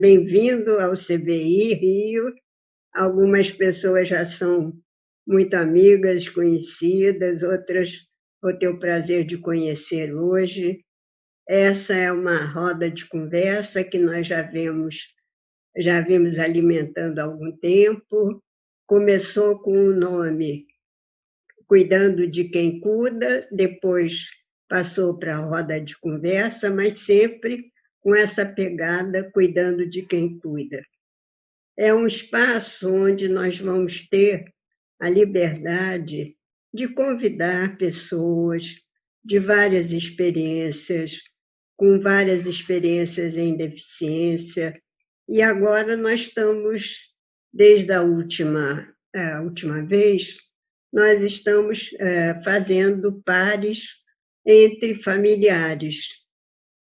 Bem-vindo ao CBI Rio. Algumas pessoas já são muito amigas, conhecidas, outras vou ter o prazer de conhecer hoje. Essa é uma roda de conversa que nós já vimos alimentando há algum tempo. Começou com o nome Cuidando de Quem Cuida, depois passou para a roda de conversa, mas sempre com essa pegada Cuidando de Quem Cuida. É um espaço onde nós vamos ter a liberdade de convidar pessoas de várias experiências, com várias experiências em deficiência. E agora nós estamos, desde a última vez, nós estamos fazendo pares entre familiares.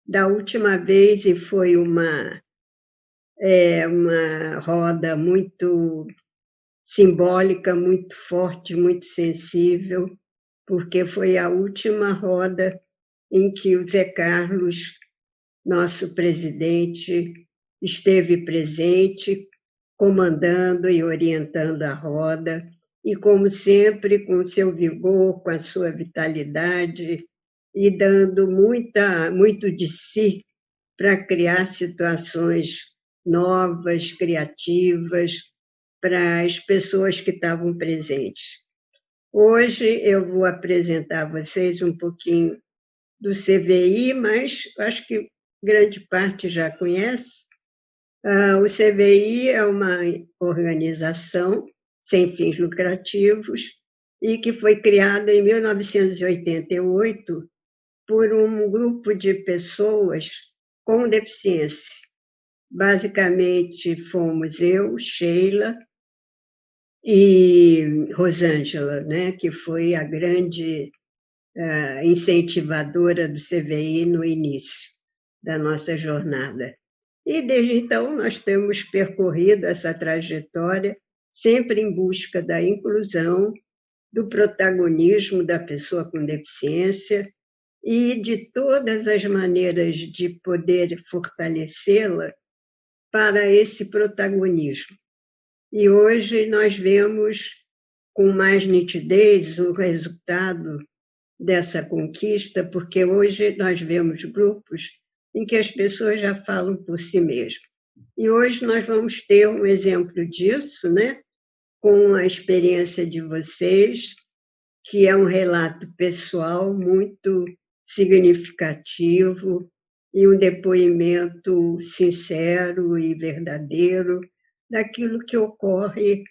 Da última vez, e foi uma roda muito simbólica, muito forte, muito sensível, porque foi a última roda em que o Zé Carlos, nosso presidente, esteve presente, comandando e orientando a roda, e, como sempre, com seu vigor, com a sua vitalidade, e dando muito de si para criar situações novas, criativas, para as pessoas que estavam presentes. Hoje eu vou apresentar a vocês um pouquinho do CVI, mas acho que grande parte já conhece. O CVI é uma organização sem fins lucrativos e que foi criada em 1988 por um grupo de pessoas com deficiência. Basicamente, fomos eu, Sheila e Rosângela, né, que foi a grande incentivadora do CVI no início da nossa jornada. E, desde então, nós temos percorrido essa trajetória sempre em busca da inclusão, do protagonismo da pessoa com deficiência e de todas as maneiras de poder fortalecê-la para esse protagonismo. E hoje nós vemos com mais nitidez o resultado dessa conquista, porque hoje nós vemos grupos em que as pessoas já falam por si mesmas. E hoje nós vamos ter um exemplo disso, né? Com a experiência de vocês, que é um relato pessoal muito significativo e um depoimento sincero e verdadeiro daquilo que ocorre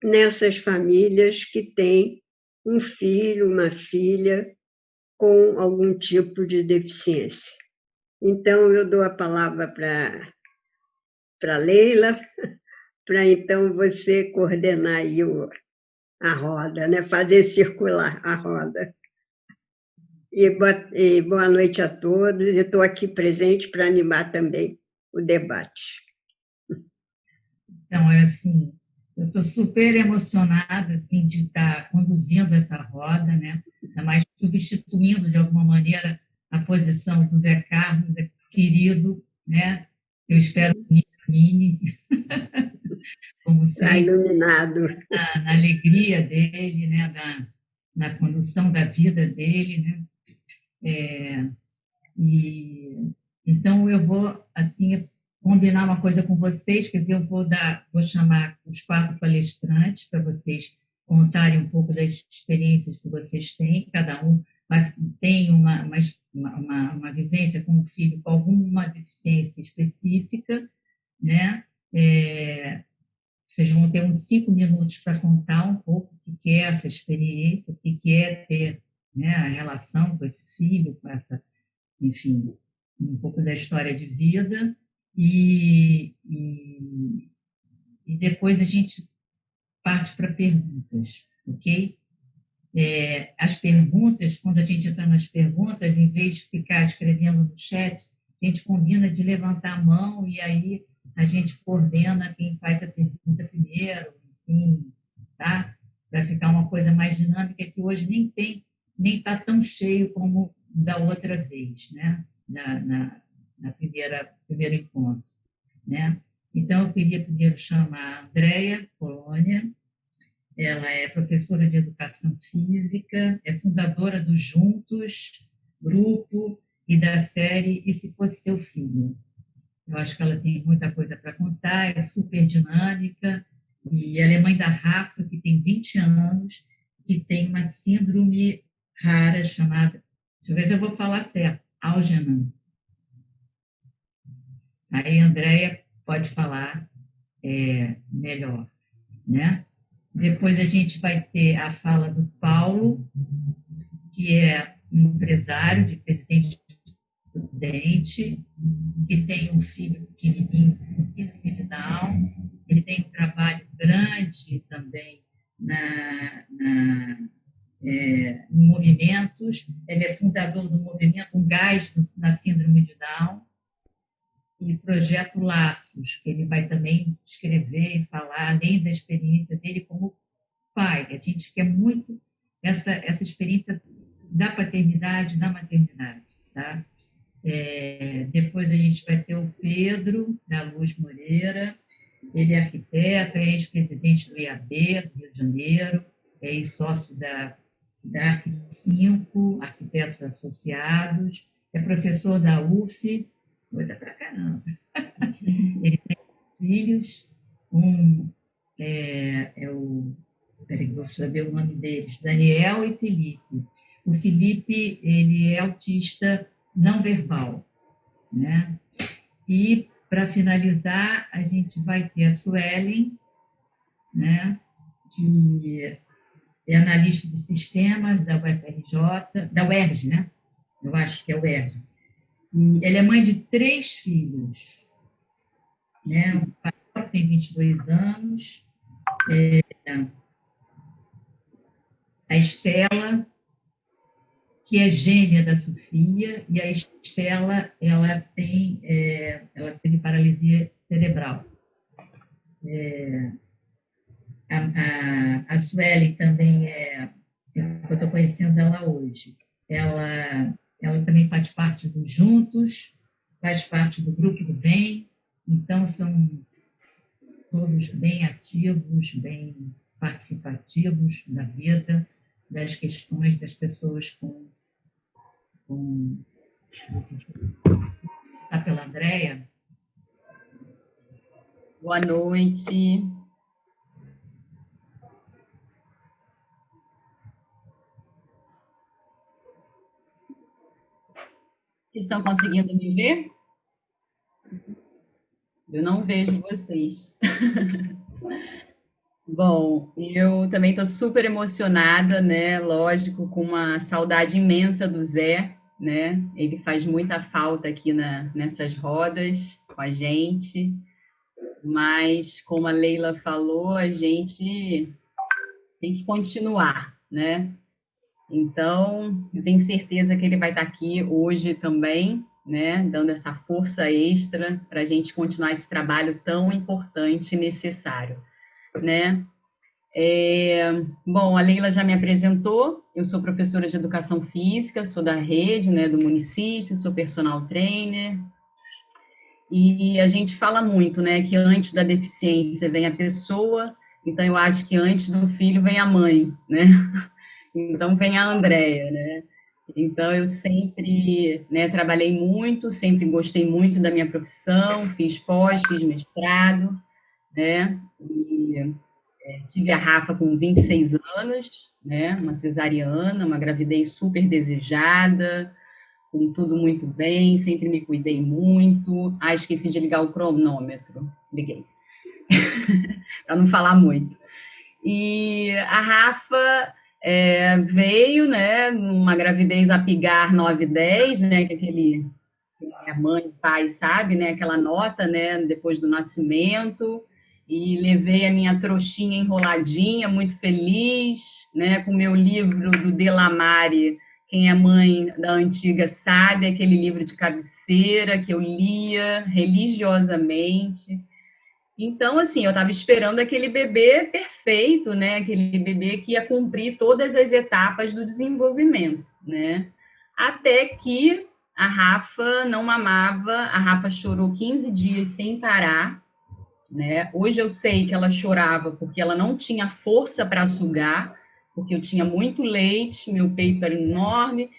nessas famílias que têm um filho, uma filha com algum tipo de deficiência. Então, eu dou a palavra para Leila, para então você coordenar aí a roda, né? Fazer circular a roda. E boa noite a todos. Estou aqui presente para animar também o debate. Então, assim, eu estou super emocionada assim, de estar conduzindo essa roda, né? Ainda mais substituindo, de alguma maneira, a posição do Zé Carlos, querido, né? Eu espero que me ilumine, como Está sempre, iluminado. na alegria dele, né? Na condução da vida dele, né? E então eu vou assim combinar uma coisa com vocês, quer dizer, vou chamar os 4 palestrantes para vocês contarem um pouco das experiências que vocês têm, cada um tem uma vivência com um filho com alguma deficiência específica, né? Vocês vão ter uns 5 minutos para contar um pouco o que é essa experiência, o que é ter, né, a relação com esse filho, com essa, enfim, um pouco da história de vida, e depois a gente parte para perguntas, ok? As perguntas, quando a gente entra nas perguntas, em vez de ficar escrevendo no chat, a gente combina de levantar a mão e aí a gente coordena quem faz a pergunta primeiro, enfim, tá? Para ficar uma coisa mais dinâmica, que hoje nem está tão cheio como da outra vez, né? Na primeiro encontro. né? Então, eu queria primeiro chamar a Andréia Polônia. Ela é professora de educação física, é fundadora do Juntos, grupo, e da série E Se Fosse Seu Filho. Eu acho que ela tem muita coisa para contar, é super dinâmica, e ela é mãe da Rafa, que tem 20 anos, que tem uma síndrome rara chamada, deixa eu ver se eu vou falar certo, Algeman. Aí a Andréia pode falar melhor, né? Depois a gente vai ter a fala do Paulo, que é um empresário de Presidente Prudente, que tem um filho pequenininho com síndrome de Down. Ele tem um trabalho grande também em movimentos. Ele é fundador do movimento Um Gás na Síndrome de Down e Projeto Laços, que ele vai também escrever e falar, além da experiência dele como pai. A gente quer muito essa experiência da paternidade, da maternidade, tá? Depois a gente vai ter o Pedro da Luz Moreira. Ele é arquiteto, é ex-presidente do IAB, do Rio de Janeiro, é ex-sócio da ARC5, Arquitetos Associados, é professor da UF, coisa pra caramba. Ele tem filhos, peraí, vou saber o nome deles, Daniel e Felipe. O Felipe, ele é autista não verbal, né? E, para finalizar, a gente vai ter a Suelen, né? Que é analista de sistemas da UFRJ, da UERJ, né? Eu acho que é UERJ. E ela é mãe de 3 filhos, né? O pai tem 22 anos, a Estela, que é gêmea da Sofia, e a Estela, ela teve paralisia cerebral. A Suelen também eu estou conhecendo ela hoje. Ela também faz parte do Juntos, faz parte do Grupo do Bem, então são todos bem ativos, bem participativos da vida, das questões das pessoas com Está pela Andréia? Boa noite. Vocês estão conseguindo me ver? Eu não vejo vocês. Bom, eu também estou super emocionada, né? Lógico, com uma saudade imensa do Zé, né? Ele faz muita falta aqui nessas rodas com a gente, mas como a Leila falou, a gente tem que continuar, né? Então, eu tenho certeza que ele vai estar aqui hoje também, né? Dando essa força extra para a gente continuar esse trabalho tão importante e necessário, né? Bom, a Leila já me apresentou, eu sou professora de educação física, sou da rede, né, do município, sou personal trainer, e a gente fala muito, né, que antes da deficiência vem a pessoa, então eu acho que antes do filho vem a mãe, né, então vem a Andréia, né, então eu sempre, né, trabalhei muito, sempre gostei muito da minha profissão, fiz pós, fiz mestrado, né, e tive a Rafa com 26 anos, né, uma cesariana, uma gravidez super desejada, com tudo muito bem, sempre me cuidei muito. Ah, esqueci de ligar o cronômetro, liguei, para não falar muito. E a Rafa veio, né, numa gravidez a pigar 9,10, né, que aquele a mãe, o pai sabe, né, aquela nota, né, depois do nascimento, e levei a minha trouxinha enroladinha, muito feliz, né, com o meu livro do Delamare, quem é mãe da antiga sabe, aquele livro de cabeceira que eu lia religiosamente. Então, assim, eu estava esperando aquele bebê perfeito, né, aquele bebê que ia cumprir todas as etapas do desenvolvimento, né, até que a Rafa não mamava, a Rafa chorou 15 dias sem parar, né? Hoje eu sei que ela chorava porque ela não tinha força para sugar, porque eu tinha muito leite, meu peito era enorme,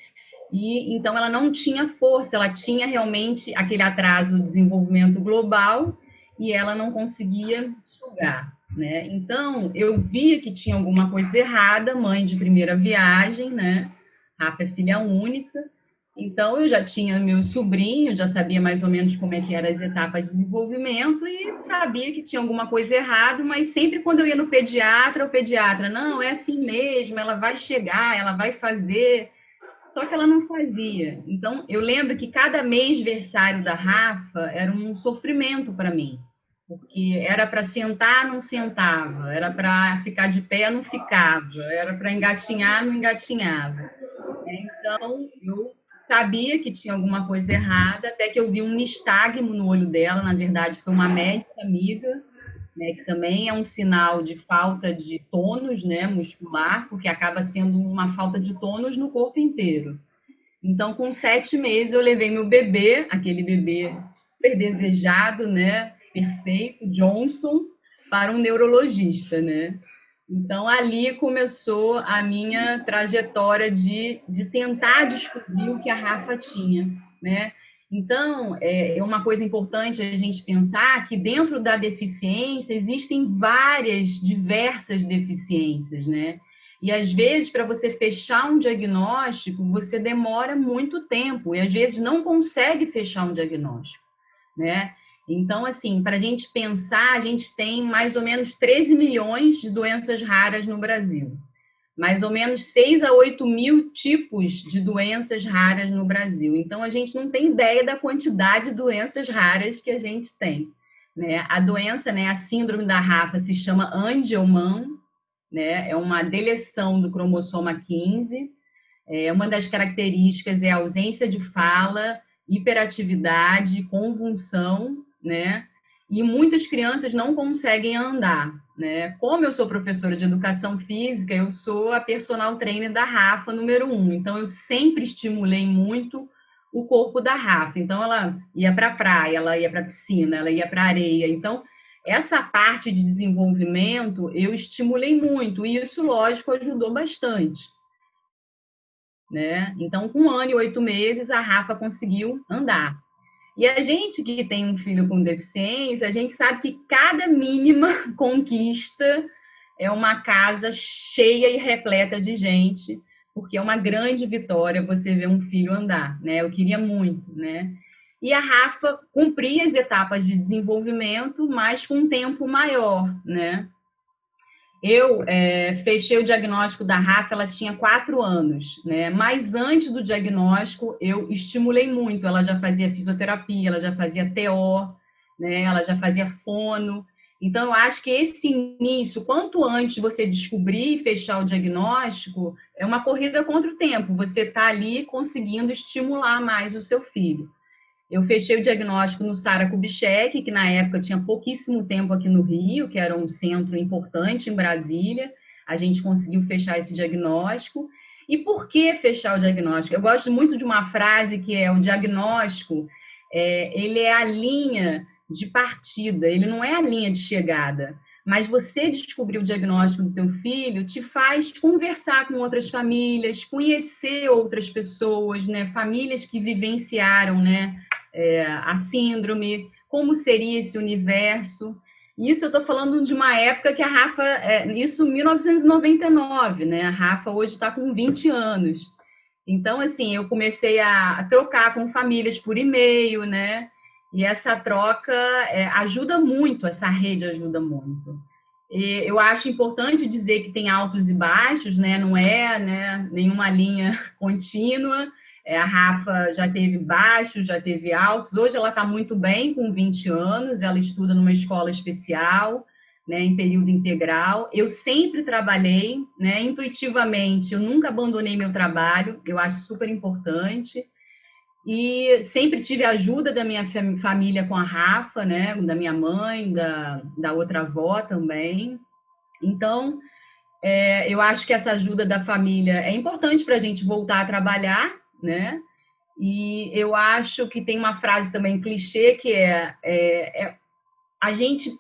e então ela não tinha força, ela tinha realmente aquele atraso do desenvolvimento global e ela não conseguia sugar, né? Então eu via que tinha alguma coisa errada, mãe de primeira viagem, né? Rafa é filha única, então eu já tinha meus sobrinhos, já sabia mais ou menos como é que eram as etapas de desenvolvimento e sabia que tinha alguma coisa errada, mas sempre quando eu ia no pediatra, o pediatra, não, é assim mesmo, ela vai chegar, ela vai fazer. Só que ela não fazia. Então, eu lembro que cada mêsversário da Rafa era um sofrimento para mim, porque era para sentar, não sentava, era para ficar de pé, não ficava, era para engatinhar, não engatinhava. Então, eu sabia que tinha alguma coisa errada, até que eu vi um nistagmo no olho dela, na verdade, foi uma médica amiga, né, que também é um sinal de falta de tônus, né, muscular, porque acaba sendo uma falta de tônus no corpo inteiro. Então, com 7 meses, eu levei meu bebê, aquele bebê super desejado, né, perfeito, Johnson, para um neurologista, né? Então, ali começou a minha trajetória de tentar descobrir o que a Rafa tinha, né? Então, é uma coisa importante a gente pensar que dentro da deficiência existem várias, diversas deficiências, né? E às vezes, para você fechar um diagnóstico, você demora muito tempo e às vezes não consegue fechar um diagnóstico, né? Então, assim, para a gente pensar, a gente tem mais ou menos 13 milhões de doenças raras no Brasil. Mais ou menos 6 a 8 mil tipos de doenças raras no Brasil. Então, a gente não tem ideia da quantidade de doenças raras que a gente tem, né? A doença, né, a síndrome da Rafa se chama Angelman, né? É uma deleção do cromossoma 15. Uma das características é a ausência de fala, hiperatividade, convulsão, né? E muitas crianças não conseguem andar, né? Como eu sou professora de educação física, eu sou a personal trainer da Rafa número 1. Então, eu sempre estimulei muito o corpo da Rafa. Então, ela ia para a praia, ela ia para a piscina, ela ia para a areia. Então, essa parte de desenvolvimento eu estimulei muito, e isso, lógico, ajudou bastante, né? Então, com 1 ano e 8 meses, a Rafa conseguiu andar. E a gente que tem um filho com deficiência, a gente sabe que cada mínima conquista é uma casa cheia e repleta de gente, porque é uma grande vitória você ver um filho andar, né? Eu queria muito, né? E a Rafa cumpria as etapas de desenvolvimento, mas com um tempo maior, né? Eu fechei o diagnóstico da Rafa, ela tinha 4 anos, né? Mas antes do diagnóstico, eu estimulei muito. Ela já fazia fisioterapia, ela já fazia TO, né? Ela já fazia fono. Então, eu acho que esse início, quanto antes você descobrir e fechar o diagnóstico, é uma corrida contra o tempo. Você está ali conseguindo estimular mais o seu filho. Eu fechei o diagnóstico no Sara Kubitschek, que na época tinha pouquíssimo tempo aqui no Rio, que era um centro importante em Brasília. A gente conseguiu fechar esse diagnóstico. E por que fechar o diagnóstico? Eu gosto muito de uma frase que é: o diagnóstico, ele é a linha de partida, ele não é a linha de chegada. Mas você descobrir o diagnóstico do teu filho te faz conversar com outras famílias, conhecer outras pessoas, né? Famílias que vivenciaram, né, a síndrome, como seria esse universo. Isso eu estou falando de uma época que a Rafa, isso em 1999, né? A Rafa hoje está com 20 anos. Então, assim, eu comecei a trocar com famílias por e-mail, né? E essa troca ajuda muito, essa rede ajuda muito. E eu acho importante dizer que tem altos e baixos, né? Não é, né, nenhuma linha contínua. A Rafa já teve baixos, já teve altos. Hoje ela está muito bem, com 20 anos, ela estuda numa escola especial, né, em período integral. Eu sempre trabalhei, né, intuitivamente, eu nunca abandonei meu trabalho, eu acho super importante. E sempre tive a ajuda da minha família com a Rafa, né, da minha mãe, da outra avó também. Então, eu acho que essa ajuda da família é importante para a gente voltar a trabalhar, né? E eu acho que tem uma frase também clichê que a gente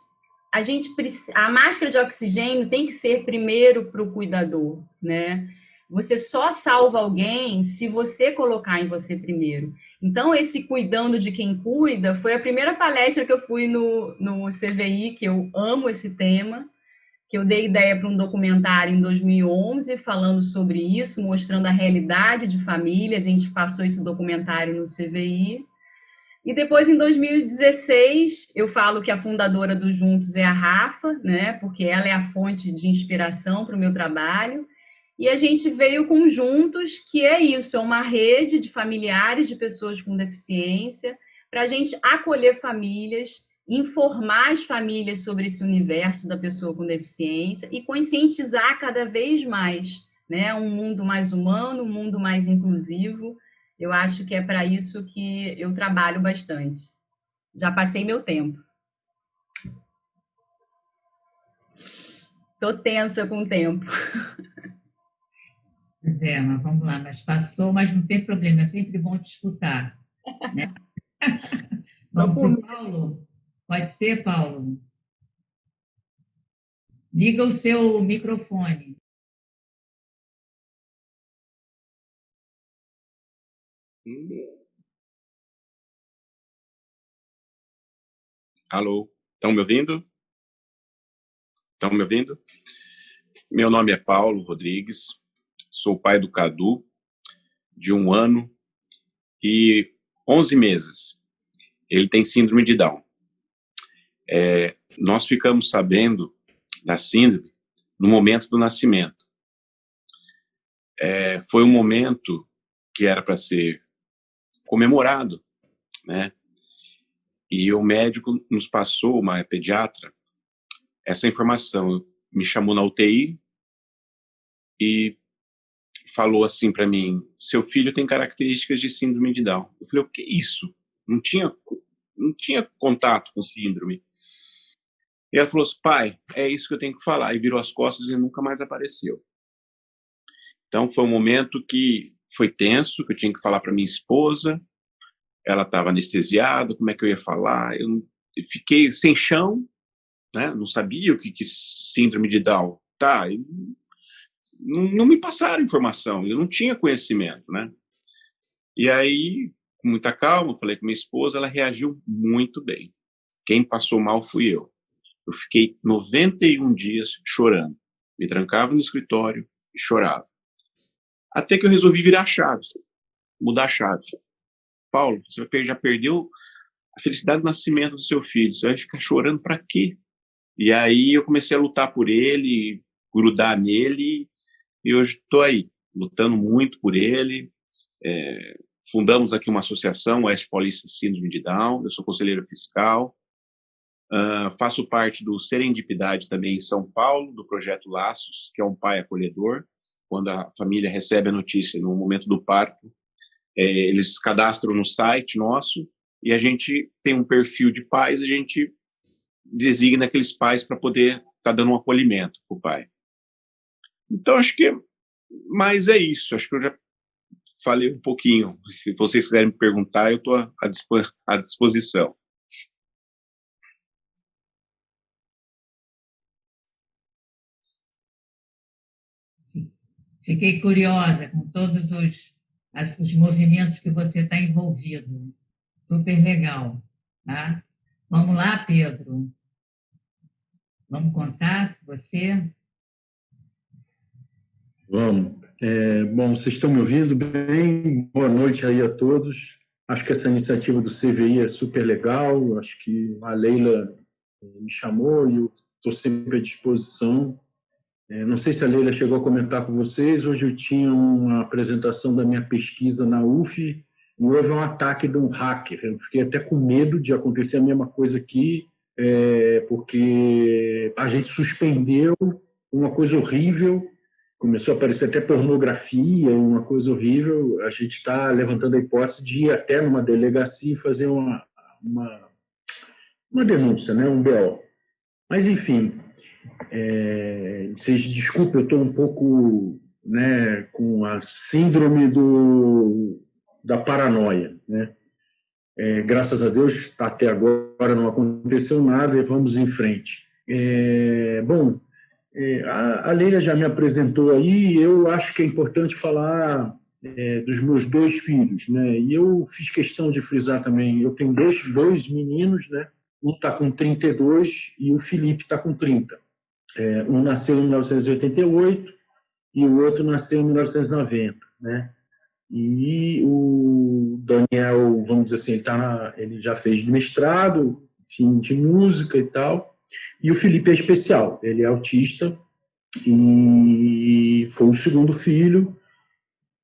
a máscara de oxigênio tem que ser primeiro para o cuidador, né? Você só salva alguém se você colocar em você primeiro. Então, esse cuidando de quem cuida foi a primeira palestra que eu fui no CVI, que eu amo esse tema, que eu dei ideia para um documentário em 2011 falando sobre isso, mostrando a realidade de família. A gente passou esse documentário no CVI. E depois, em 2016, eu falo que a fundadora do Juntos é a Rafa, né? Porque ela é a fonte de inspiração para o meu trabalho. E a gente veio com Juntos, que é isso, é uma rede de familiares de pessoas com deficiência, para a gente acolher famílias, informar as famílias sobre esse universo da pessoa com deficiência e conscientizar cada vez mais, né? Um mundo mais humano, um mundo mais inclusivo. Eu acho que é para isso que eu trabalho bastante. Já passei meu tempo. Estou tensa com o tempo. Pois é, mas vamos lá, mas passou, mas não tem problema, é sempre bom te escutar. Né? Vamos para o Paulo? Pode ser, Paulo? Liga o seu microfone. Alô, estão me ouvindo? Estão me ouvindo? Meu nome é Paulo Rodrigues, sou pai do Cadu, de 1 ano e 11 meses. Ele tem síndrome de Down. Nós ficamos sabendo da síndrome no momento do nascimento. Foi um momento que era para ser comemorado, né? E o médico nos passou, uma pediatra, essa informação. Me chamou na UTI e falou assim para mim: seu filho tem características de síndrome de Down. Eu falei: o que é isso? Não tinha contato com síndrome. E ela falou assim: pai, é isso que eu tenho que falar. E virou as costas e nunca mais apareceu. Então foi um momento que foi tenso, que eu tinha que falar para minha esposa. Ela estava anestesiada, como é que eu ia falar? Eu fiquei sem chão, né? Não sabia o que síndrome de Down. Tá, não me passaram informação, eu não tinha conhecimento, né? E aí, com muita calma, falei com minha esposa, ela reagiu muito bem. Quem passou mal fui eu. Eu fiquei 91 dias chorando. Me trancava no escritório e chorava. Até que eu resolvi virar a chave, mudar a chave. Paulo, você já perdeu a felicidade do nascimento do seu filho, você vai ficar chorando para quê? E aí eu comecei a lutar por ele, grudar nele, e hoje estou aí, lutando muito por ele. Fundamos aqui uma associação, o Oeste Paulista Síndrome de Down, eu sou conselheiro fiscal, faço parte do Serendipidade também em São Paulo, do projeto Laços, que é um pai acolhedor. Quando a família recebe a notícia no momento do parto, eles cadastram no site nosso e a gente tem um perfil de pais, a gente designa aqueles pais para poder estar dando um acolhimento para o pai. Então, acho que mas é isso, acho que eu já falei um pouquinho. Se vocês quiserem me perguntar, eu estou à disposição. Fiquei curiosa com todos os movimentos que você está envolvido. Super legal. Tá? Vamos lá, Pedro. Vamos contar você? Vamos. Bom, vocês estão me ouvindo bem? Boa noite aí a todos. Acho que essa iniciativa do CVI é super legal. Acho que a Leila me chamou e eu estou sempre à disposição. Não sei se a Leila chegou a comentar com vocês. Hoje eu tinha uma apresentação da minha pesquisa na UF e houve um ataque de um hacker. Eu fiquei até com medo de acontecer a mesma coisa aqui, porque a gente suspendeu uma coisa horrível. Começou a aparecer até pornografia, uma coisa horrível. A gente está levantando a hipótese de ir até numa delegacia e fazer uma denúncia, né? Um BO. Mas, enfim, vocês desculpem, eu estou um pouco, né, com a síndrome da paranoia, né? Graças a Deus, até agora não aconteceu nada e vamos em frente. Bom, a Leila já me apresentou aí, eu acho que é importante falar dos meus dois filhos, né? E eu fiz questão de frisar também, eu tenho dois meninos, né? Um está com 32 e o Felipe está com 30. Um nasceu em 1988 e o outro nasceu em 1990, né? E o Daniel, vamos dizer assim, ele já fez mestrado, enfim, de música e tal. E o Felipe é especial, ele é autista e foi o segundo filho.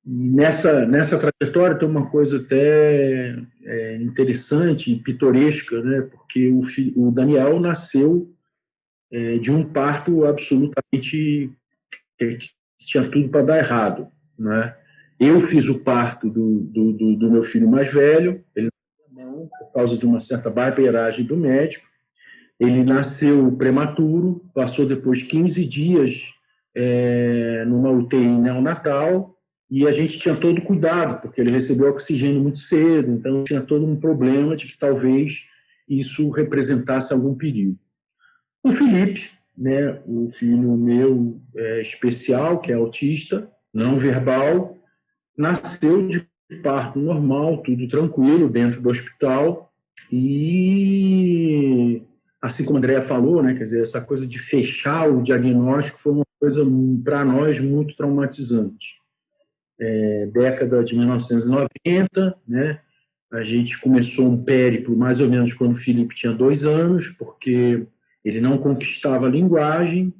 E nessa trajetória tem uma coisa até interessante e pitoresca, né? Porque o Daniel nasceu de um parto absolutamente que tinha tudo para dar errado, né? Eu fiz o parto do meu filho mais velho, ele não, por causa de uma certa barbeiragem do médico. Ele nasceu prematuro, passou depois 15 dias numa UTI neonatal, e a gente tinha todo cuidado, porque ele recebeu oxigênio muito cedo, então tinha todo um problema de que talvez isso representasse algum perigo. O Felipe, né, o filho meu especial, que é autista, não verbal, nasceu de parto normal, tudo tranquilo, dentro do hospital. E, assim como a Andrea falou, né, quer dizer, essa coisa de fechar o diagnóstico foi uma coisa, para nós, muito traumatizante. Década de 1990, né, a gente começou um périplo mais ou menos quando o Felipe tinha 2 anos, porque ele não conquistava a linguagem,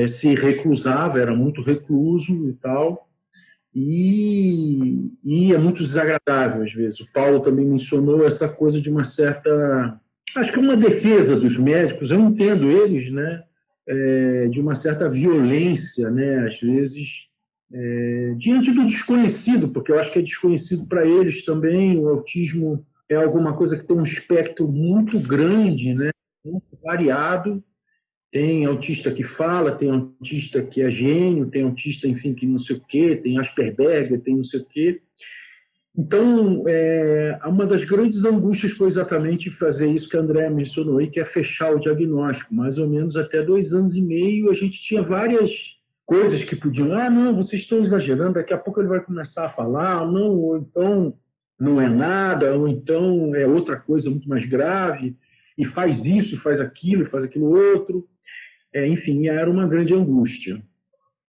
se reclusava, era muito recluso e tal, e é muito desagradável às vezes. O Paulo também mencionou essa coisa de uma certa, acho que é uma defesa dos médicos, eu entendo eles, né, de uma certa violência, né, às vezes, diante do desconhecido, porque eu acho que é desconhecido para eles também. O autismo é alguma coisa que tem um espectro muito grande, né, muito variado. Tem autista que fala, tem autista que é gênio, tem autista, enfim, que não sei o quê, tem Asperger, tem não sei o quê. Então, uma das grandes angústias foi exatamente fazer isso que a Andrea mencionou aí, que é fechar o diagnóstico. Mais ou menos até 2 anos e meio, a gente tinha várias coisas que podiam, não, vocês estão exagerando, daqui a pouco ele vai começar a falar, ou então não é nada, ou então é outra coisa muito mais grave, e faz isso, faz aquilo outro. Enfim, era uma grande angústia.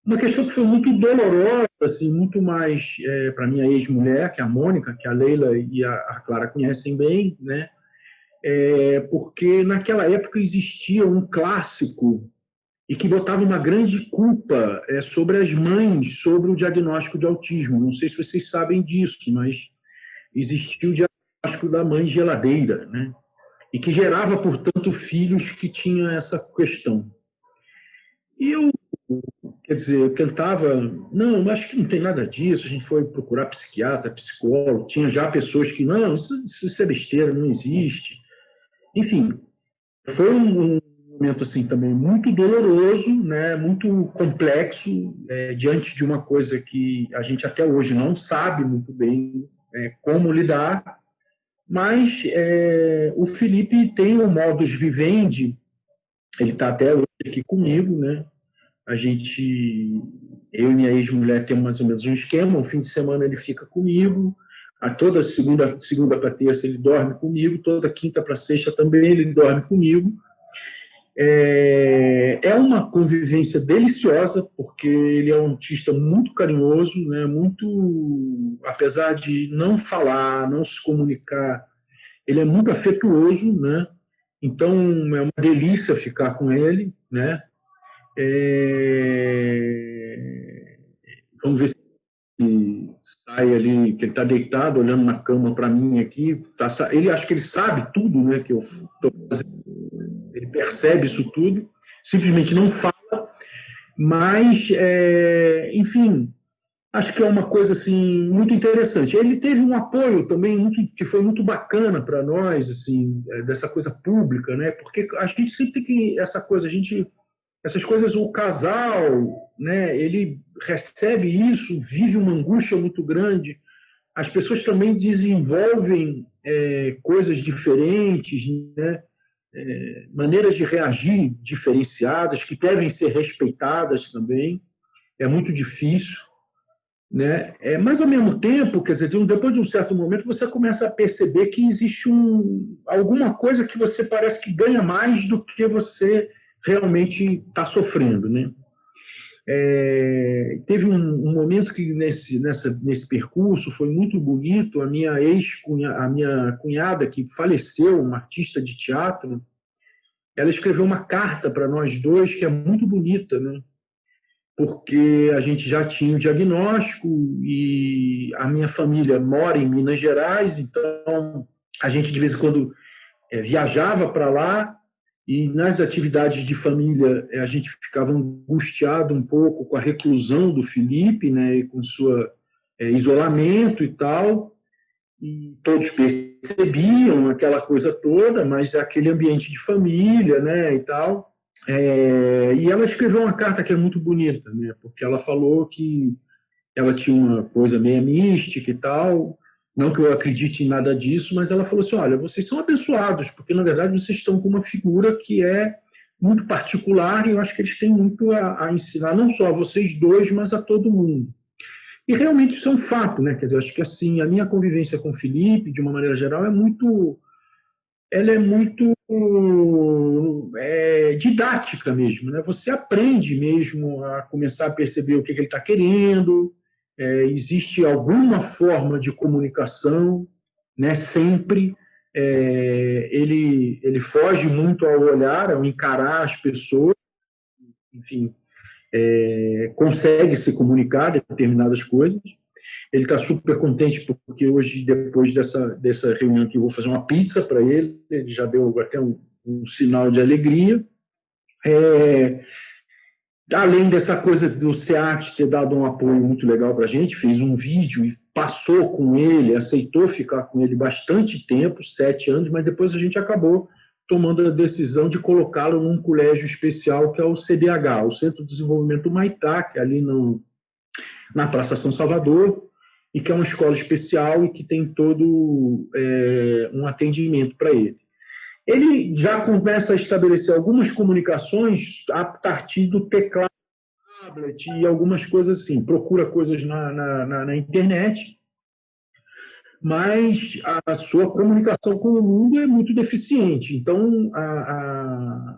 Uma questão que foi muito dolorosa, assim, muito mais para minha ex-mulher, que é a Mônica, que a Leila e a Clara conhecem bem, né? Porque naquela época existia um clássico e que botava uma grande culpa sobre as mães, sobre o diagnóstico de autismo. Não sei se vocês sabem disso, mas existia o diagnóstico da mãe geladeira, né? E que gerava, portanto, filhos que tinham essa questão. E eu, quer dizer, eu tentava, não, acho que não tem nada disso, a gente foi procurar psiquiatra, psicólogo, tinha já pessoas que, não, isso é besteira, não existe. Enfim, foi um momento assim também muito doloroso, né, muito complexo, diante de uma coisa que a gente até hoje não sabe muito bem como lidar, mas o Felipe tem o modus vivendi, ele está até hoje aqui comigo, né? Eu e minha ex-mulher temos mais ou menos um esquema, um fim de semana ele fica comigo, toda segunda para terça ele dorme comigo, toda quinta para sexta também ele dorme comigo. É uma convivência deliciosa, porque ele é um autista muito carinhoso, né? Muito, apesar de não falar, não se comunicar, ele é muito afetuoso, né? Então é uma delícia ficar com ele, né? Vamos ver se ele sai ali, que ele está deitado olhando na cama para mim aqui. Ele acha que ele sabe tudo, né? Que eu estou fazendo. Ele percebe isso tudo, simplesmente não fala, mas, enfim, acho que é uma coisa assim muito interessante. Ele teve um apoio também que foi muito bacana para nós, assim, dessa coisa pública, né? Porque a gente sempre tem que essas coisas, o casal, né? Ele recebe isso, vive uma angústia muito grande, as pessoas também desenvolvem coisas diferentes, né? Maneiras de reagir diferenciadas, que devem ser respeitadas também. É muito difícil, né? Mas, ao mesmo tempo, quer dizer, depois de um certo momento, você começa a perceber que existe alguma coisa que você parece que ganha mais do que você realmente está sofrendo, né? Teve um momento que nesse percurso foi muito bonito. A minha cunhada, que faleceu, uma artista de teatro, ela escreveu uma carta para nós dois que é muito bonita, né? Porque a gente já tinha o diagnóstico e a minha família mora em Minas Gerais, então a gente de vez em quando viajava para lá. E nas atividades de família, a gente ficava angustiado um pouco com a reclusão do Felipe, né, e com seu isolamento e tal. E todos percebiam aquela coisa toda, mas aquele ambiente de família, né, e tal. E ela escreveu uma carta que é muito bonita, né, porque ela falou que ela tinha uma coisa meio mística e tal. Não que eu acredite em nada disso, mas ela falou assim, olha, vocês são abençoados, porque, na verdade, vocês estão com uma figura que é muito particular e eu acho que eles têm muito a ensinar, não só a vocês dois, mas a todo mundo. E, realmente, isso é um fato, né? Quer dizer, eu acho que, assim, a minha convivência com o Felipe, de uma maneira geral, ela é muito didática mesmo, né? Você aprende mesmo a começar a perceber o que ele está querendo. Existe alguma forma de comunicação, né? Sempre. Ele foge muito ao olhar, ao encarar as pessoas, enfim, consegue se comunicar determinadas coisas. Ele está super contente porque hoje, depois dessa reunião aqui, eu vou fazer uma pizza para ele. Ele já deu até um sinal de alegria. Além dessa coisa do SEAT ter dado um apoio muito legal para a gente, fez um vídeo e passou com ele, aceitou ficar com ele bastante tempo, 7 anos, mas depois a gente acabou tomando a decisão de colocá-lo num colégio especial, que é o CDH, o Centro de Desenvolvimento Humaitá, que é ali na Praça São Salvador, e que é uma escola especial e que tem todo um atendimento para ele. Ele já começa a estabelecer algumas comunicações a partir do teclado, tablet e algumas coisas assim. Procura coisas na internet, mas a sua comunicação com o mundo é muito deficiente. Então,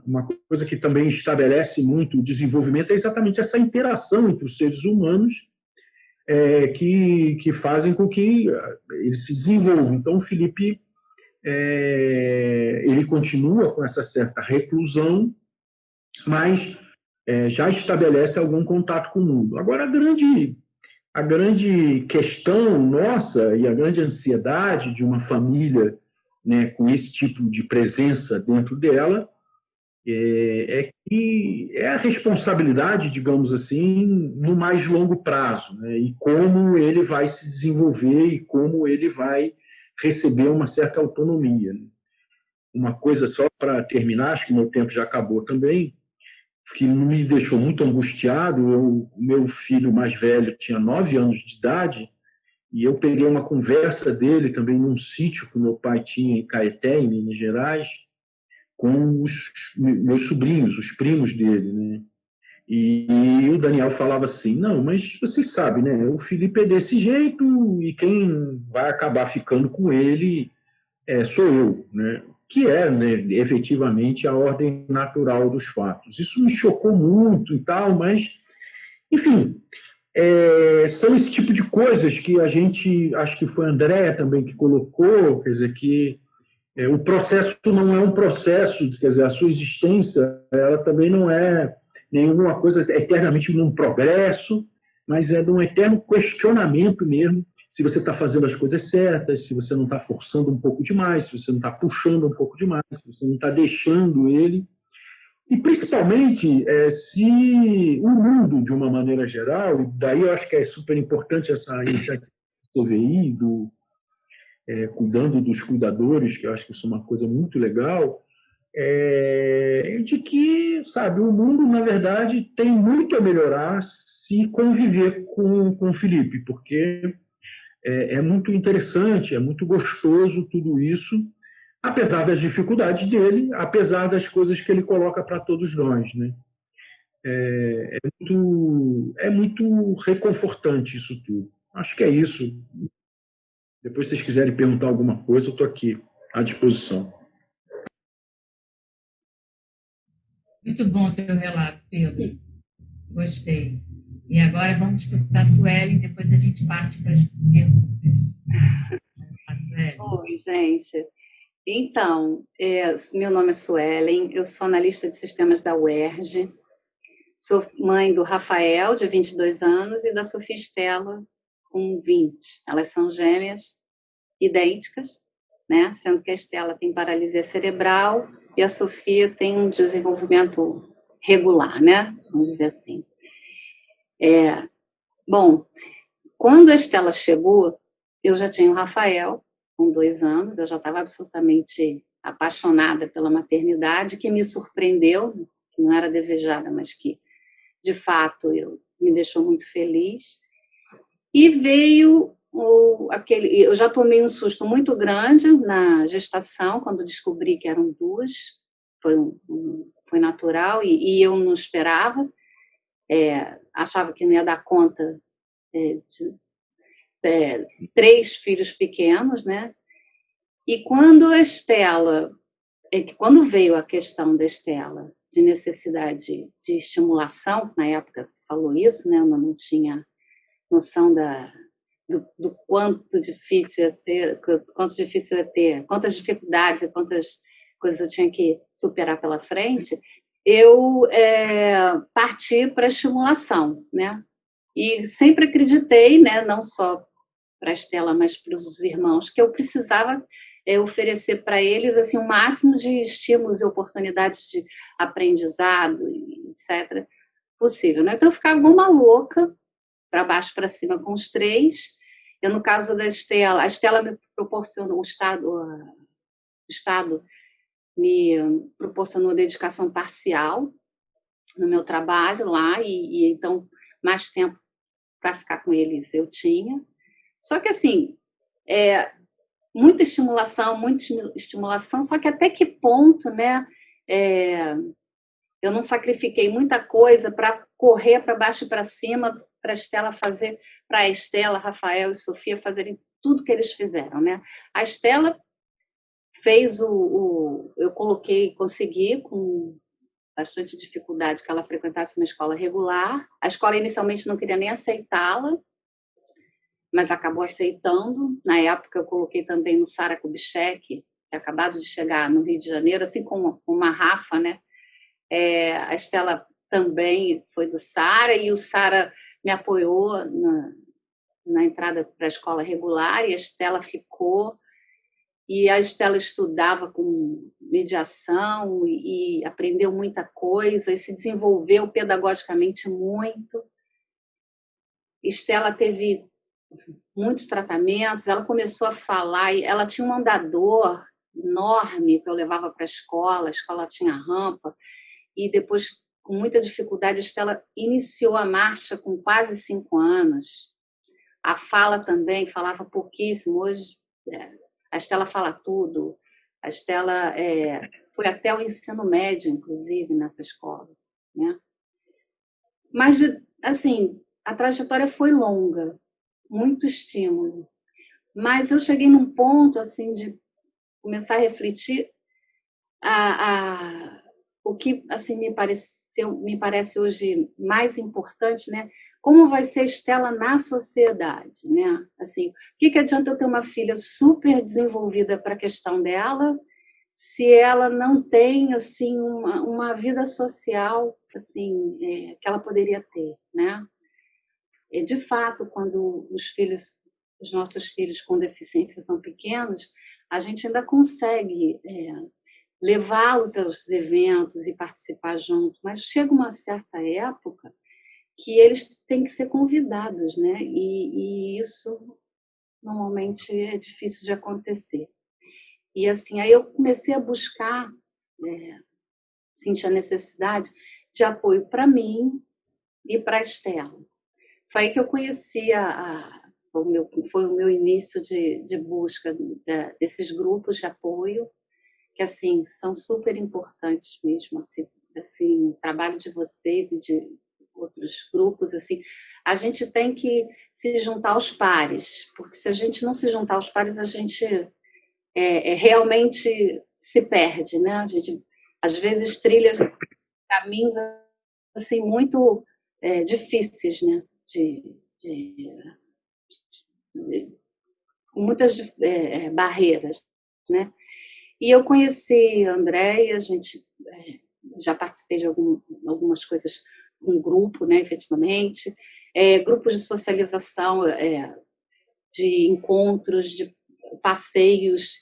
uma coisa que também estabelece muito o desenvolvimento é exatamente essa interação entre os seres humanos que fazem com que eles se desenvolvam. Então, o Felipe ele continua com essa certa reclusão, mas já estabelece algum contato com o mundo. Agora, a grande questão nossa e a grande ansiedade de uma família, né, com esse tipo de presença dentro dela que é a responsabilidade, digamos assim, no mais longo prazo, né, e como ele vai se desenvolver e como ele vai receber uma certa autonomia. Uma coisa só para terminar, acho que meu tempo já acabou também, que me deixou muito angustiado. O meu filho mais velho tinha 9 anos de idade e eu peguei uma conversa dele também num sítio que meu pai tinha em Caeté, em Minas Gerais, com os meus sobrinhos, os primos dele, né? E o Daniel falava assim, não, mas vocês sabem, né? O Felipe é desse jeito e quem vai acabar ficando com ele sou eu, né? Que né, efetivamente a ordem natural dos fatos. Isso me chocou muito e tal, mas, enfim, são esse tipo de coisas que a gente, acho que foi a Andréa também que colocou, quer dizer, que o processo não é um processo, quer dizer, a sua existência, ela também não é nenhuma coisa eternamente num progresso, mas é de um eterno questionamento mesmo, se você está fazendo as coisas certas, se você não está forçando um pouco demais, se você não está puxando um pouco demais, se você não está deixando ele. E, principalmente, se o mundo, de uma maneira geral, e daí eu acho que é super importante essa iniciativa do CVI, cuidando dos cuidadores, que eu acho que isso é uma coisa muito legal, de que, sabe, o mundo, na verdade, tem muito a melhorar se conviver com o Felipe, porque É muito interessante, é muito gostoso tudo isso, apesar das dificuldades dele, apesar das coisas que ele coloca para todos nós, né? É muito reconfortante isso tudo. Acho que é isso. Depois, se vocês quiserem perguntar alguma coisa, eu estou aqui à disposição. Muito bom o teu relato, Pedro. Gostei. E agora vamos escutar a Suelen, depois a gente parte para as perguntas. Oi, gente. Então, meu nome é Suelen, eu sou analista de sistemas da UERJ, sou mãe do Rafael, de 22 anos, e da Sofia Estela, com 20. Elas são gêmeas, idênticas, né? Sendo que a Estela tem paralisia cerebral e a Sofia tem um desenvolvimento regular, né? Vamos dizer assim. Bom, quando a Estela chegou, eu já tinha o Rafael, com 2 anos, eu já estava absolutamente apaixonada pela maternidade, que me surpreendeu, que não era desejada, mas que, de fato, me deixou muito feliz. E veio eu já tomei um susto muito grande na gestação, quando descobri que eram 2, foi natural, e eu não esperava, achava que não ia dar conta de 3 filhos pequenos, né? E quando quando veio a questão da Estela, de necessidade de estimulação, na época se falou isso, né? Eu não tinha noção do quanto difícil ia ser, quanto difícil ia ter, quantas dificuldades e quantas coisas eu tinha que superar pela frente, eu parti para a estimulação, né? E sempre acreditei, né, não só para a Estela, mas para os irmãos, que eu precisava oferecer para eles assim o máximo de estímulos e oportunidades de aprendizado, etc., possível, né? Então eu ficava igual uma louca, para baixo para cima com os 3. Eu, no caso da Estela, a Estela me proporcionou, o Estado me proporcionou dedicação parcial no meu trabalho lá, e então mais tempo para ficar com eles eu tinha. Só que, assim, muita estimulação, só que até que ponto, né, eu não sacrifiquei muita coisa para correr para baixo e para cima, para a Estela fazer, para a Estela, Rafael e Sofia fazerem tudo que eles fizeram, né? A Estela fez eu consegui com bastante dificuldade que ela frequentasse uma escola regular. A escola inicialmente não queria nem aceitá-la, mas acabou aceitando. Na época, eu coloquei também no Sara Kubitschek, que tinha acabado de chegar no Rio de Janeiro, assim como uma Rafa, né? A Estela também foi do Sara, e o Sara me apoiou na entrada para a escola regular, e a Estela ficou. E a Estela estudava com mediação e aprendeu muita coisa, e se desenvolveu pedagogicamente muito. Estela teve muitos tratamentos, ela começou a falar, e ela tinha um andador enorme que eu levava para a escola tinha rampa, e depois, com muita dificuldade, a Estela iniciou a marcha com quase 5 anos. A fala também, falava pouquíssimo, hoje a Estela fala tudo. A Estela foi até o ensino médio, inclusive, nessa escola, né? Mas, assim, a trajetória foi longa, muito estímulo. Mas eu cheguei num ponto, assim, de começar a refletir o que, assim, me parece hoje mais importante, né? Como vai ser a Estela na sociedade, né? Assim, o que adianta eu ter uma filha super desenvolvida para a questão dela, se ela não tem, assim, uma vida social, assim, que ela poderia ter, né? De fato, quando os nossos filhos com deficiência são pequenos, a gente ainda consegue levá-los aos eventos e participar junto, mas chega uma certa época que eles têm que ser convidados, né? E isso normalmente é difícil de acontecer. E assim, aí eu comecei a buscar, sentir a necessidade de apoio para mim e para a Estela. Foi aí que eu conheci a foi o meu início de busca desses grupos de apoio, que assim são super importantes mesmo, assim, o trabalho de vocês e de outros grupos, assim, a gente tem que se juntar aos pares, porque se a gente não se juntar aos pares, a gente realmente se perde, né? A gente às vezes trilha caminhos assim muito difíceis, né? Com muitas barreiras, né? E eu conheci a Andréia, a gente já participei de algumas coisas com um grupo, né, efetivamente, grupos de socialização, de encontros, de passeios,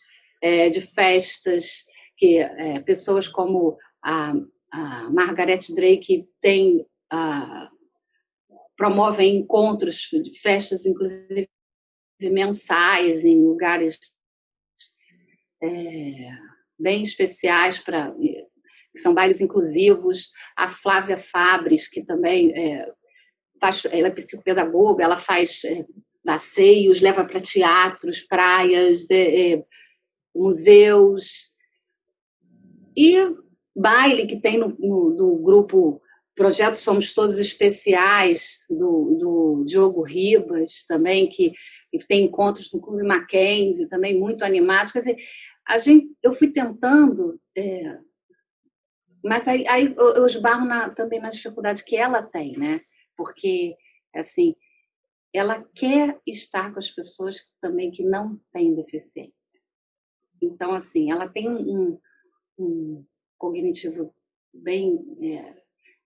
de festas, que pessoas como a Margaret Drake promovem encontros, festas, inclusive mensais, em lugares bem especiais, que são bailes inclusivos. A Flávia Fabres, que também ela é psicopedagoga, ela faz passeios, leva para teatros, praias, museus. E baile que tem do grupo Projeto Somos Todos Especiais, do Diogo Ribas, também, que tem encontros no Clube Mackenzie, também muito animados. Quer dizer, eu fui tentando, mas aí eu esbarro também na dificuldade que ela tem, né? Porque, assim, ela quer estar com as pessoas também que não têm deficiência. Então, assim, ela tem um cognitivo bem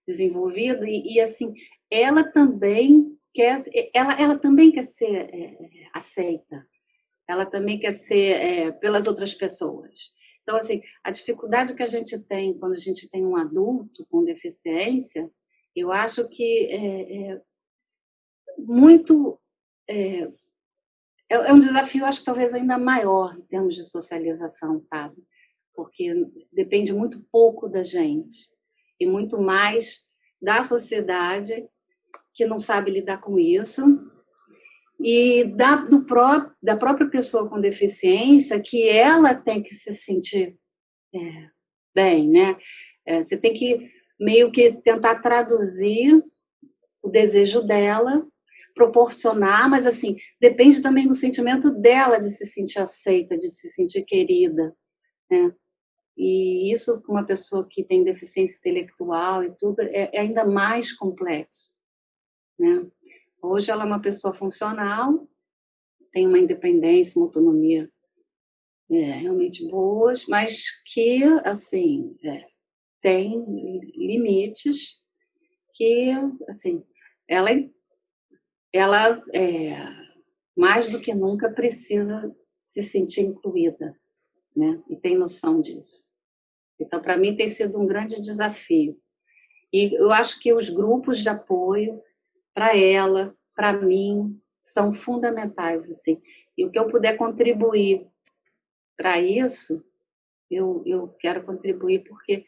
desenvolvido e assim, ela também quer ser aceita, ela também quer ser pelas outras pessoas. Então, assim, a dificuldade que a gente tem quando a gente tem um adulto com deficiência, eu acho que muito é um desafio, acho que talvez ainda maior em termos de socialização, sabe? Porque depende muito pouco da gente e muito mais da sociedade que não sabe lidar com isso e da própria pessoa com deficiência, que ela tem que se sentir bem, né? Você tem que meio que tentar traduzir o desejo dela, proporcionar, mas assim, depende também do sentimento dela de se sentir aceita, de se sentir querida, né? E isso, para uma pessoa que tem deficiência intelectual e tudo, é ainda mais complexo, né? Hoje ela é uma pessoa funcional, tem uma independência, uma autonomia realmente boas, mas que, assim, tem limites que, assim, ela mais do que nunca precisa se sentir incluída, né? E tem noção disso. Então, para mim, tem sido um grande desafio. E eu acho que os grupos de apoio, para ela, para mim, são fundamentais, assim. E o que eu puder contribuir para isso, eu quero contribuir, porque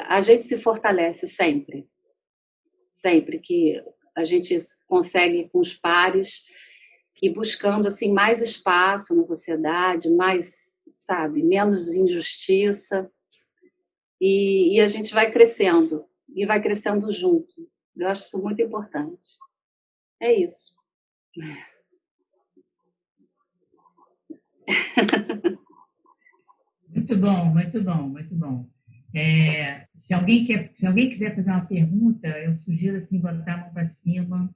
a gente se fortalece sempre. Sempre que a gente consegue, com os pares, ir buscando assim, mais espaço na sociedade, mais, sabe, menos injustiça, e a gente vai crescendo, e vai crescendo junto. Eu acho isso muito importante. É isso. Muito bom, muito bom, muito bom. Se alguém quiser fazer uma pergunta, eu sugiro assim, botar a mão para cima.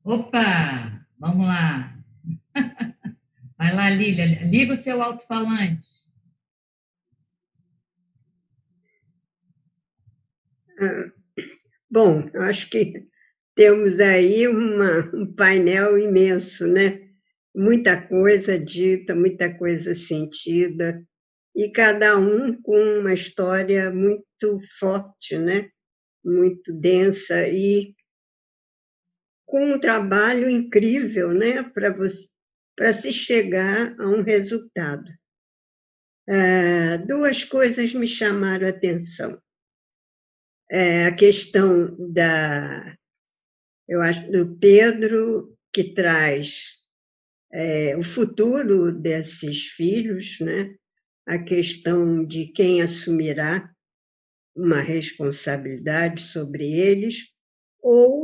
Opa, vamos lá. Vai lá, Lília, liga o seu alto-falante. Bom, acho que temos aí um painel imenso, né? Muita coisa dita, muita coisa sentida, e cada um com uma história muito forte, né? Muito densa e com um trabalho incrível, né? Para se chegar a um resultado. Duas coisas me chamaram a atenção. A questão Eu acho do Pedro, que traz o futuro desses filhos, né? A questão de quem assumirá uma responsabilidade sobre eles, ou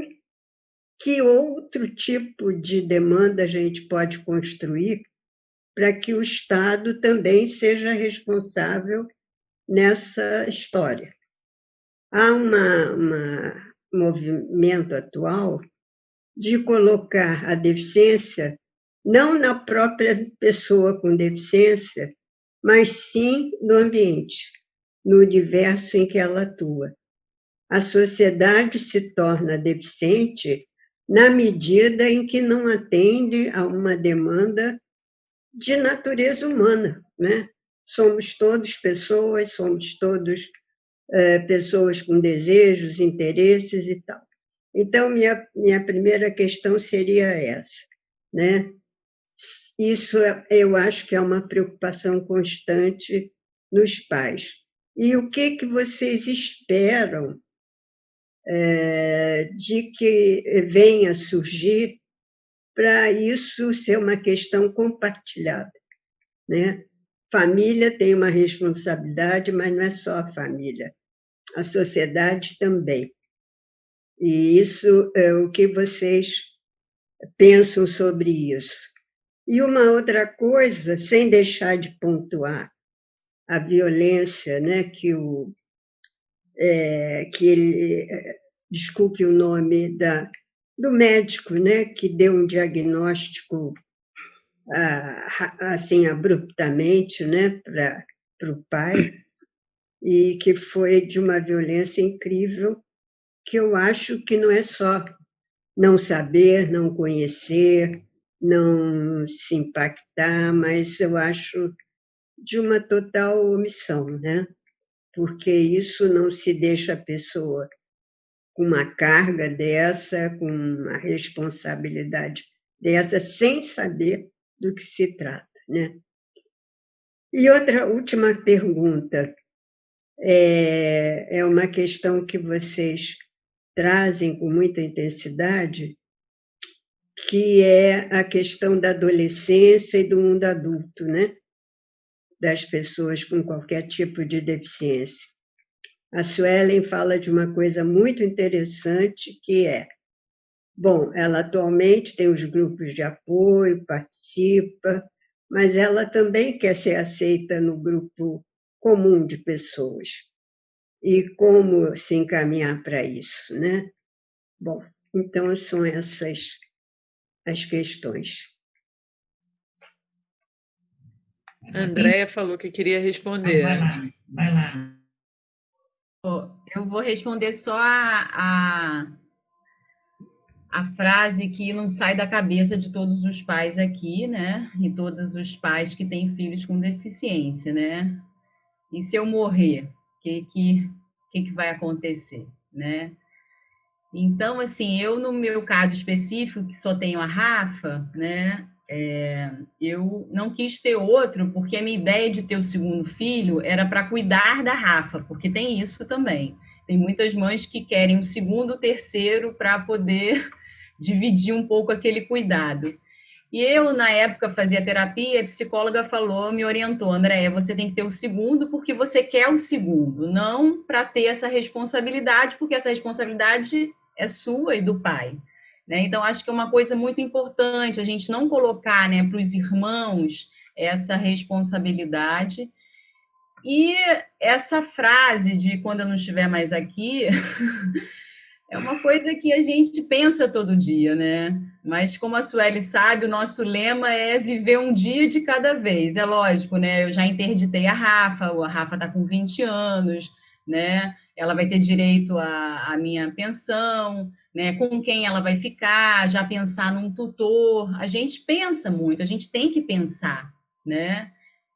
que outro tipo de demanda a gente pode construir para que o Estado também seja responsável nessa história. Há um movimento atual de colocar a deficiência não na própria pessoa com deficiência, mas sim no ambiente, no universo em que ela atua. A sociedade se torna deficiente na medida em que não atende a uma demanda de natureza humana, né? Somos todos pessoas, somos todos pessoas com desejos, interesses e tal. Então, minha primeira questão seria essa, né? Isso eu acho que é uma preocupação constante nos pais. E o que vocês esperam de que venha a surgir para isso ser uma questão compartilhada, né? Família tem uma responsabilidade, mas não é só a família, a sociedade também. E isso é o que vocês pensam sobre isso. E uma outra coisa, sem deixar de pontuar a violência, né, que ele, desculpe o nome do médico, né, que deu um diagnóstico assim abruptamente, né, para o pai, e que foi de uma violência incrível, que eu acho que não é só não saber, não conhecer, não se impactar, mas eu acho de uma total omissão, né? Porque isso não se deixa a pessoa com uma carga dessa, com uma responsabilidade dessa, sem saber do que se trata, né? E outra última pergunta, é uma questão que vocês trazem com muita intensidade, que é a questão da adolescência e do mundo adulto, né? Das pessoas com qualquer tipo de deficiência. A Suelen fala de uma coisa muito interessante, que bom, ela atualmente tem os grupos de apoio, participa, mas ela também quer ser aceita no grupo comum de pessoas. E como se encaminhar para isso, né? Bom, então são essas as questões. A Andréia falou que queria responder. Vai lá. Eu vou responder só a frase que não sai da cabeça de todos os pais aqui, né? E todos os pais que têm filhos com deficiência, né? E se eu morrer, o que vai acontecer, né? Então, assim, eu no meu caso específico, que só tenho a Rafa, né? Eu não quis ter outro, porque a minha ideia de ter o segundo filho era para cuidar da Rafa, porque tem isso também. Tem muitas mães que querem um segundo, terceiro para poder dividir um pouco aquele cuidado. E eu, na época, fazia terapia, a psicóloga me orientou, Andréia, você tem que ter o segundo porque você quer o segundo, não para ter essa responsabilidade, porque essa responsabilidade é sua e do pai. Né? Então, acho que é uma coisa muito importante a gente não colocar, né, para os irmãos essa responsabilidade. E essa frase de quando eu não estiver mais aqui é uma coisa que a gente pensa todo dia, né? Mas como a Sueli sabe, o nosso lema é viver um dia de cada vez. É lógico, né? Eu já interditei a Rafa está com 20 anos, né? Ela vai ter direito à minha pensão, né? Com quem ela vai ficar, já pensar num tutor. A gente pensa muito, a gente tem que pensar, né?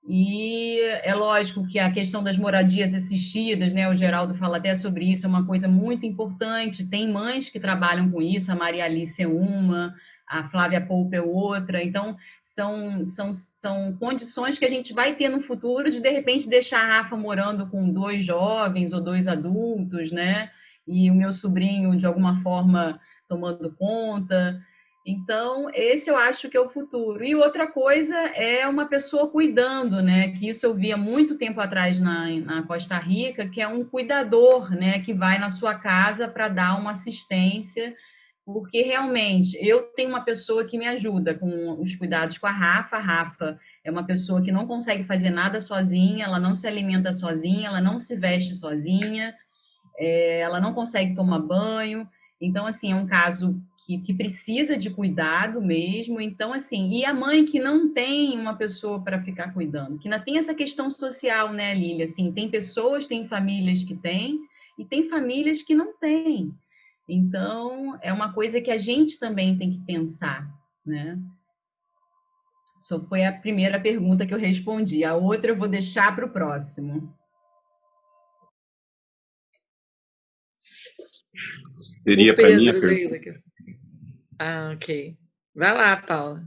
E é lógico que a questão das moradias assistidas, né, o Geraldo fala até sobre isso, é uma coisa muito importante. Tem mães que trabalham com isso, a Maria Alice é uma, a Flávia Poupa é outra. Então, são condições que a gente vai ter no futuro de repente, deixar a Rafa morando com 2 jovens ou 2 adultos, né? E o meu sobrinho, de alguma forma, tomando conta. Então, esse eu acho que é o futuro. E outra coisa é uma pessoa cuidando, né? Que isso eu via muito tempo atrás na Costa Rica, que é um cuidador, né? Que vai na sua casa para dar uma assistência, porque realmente eu tenho uma pessoa que me ajuda com os cuidados com a Rafa. A Rafa é uma pessoa que não consegue fazer nada sozinha, ela não se alimenta sozinha, ela não se veste sozinha, ela não consegue tomar banho. Então, assim, é um caso que precisa de cuidado mesmo. Então, assim, e a mãe que não tem uma pessoa para ficar cuidando, que ainda tem essa questão social, né, Lília? Assim, tem pessoas, tem famílias que têm, e tem famílias que não têm. Então, é uma coisa que a gente também tem que pensar, né? Só foi a primeira pergunta que eu respondi. A outra eu vou deixar para o próximo. Seria para mim a pergunta. Leila. Ah, ok. Vai lá, Paula.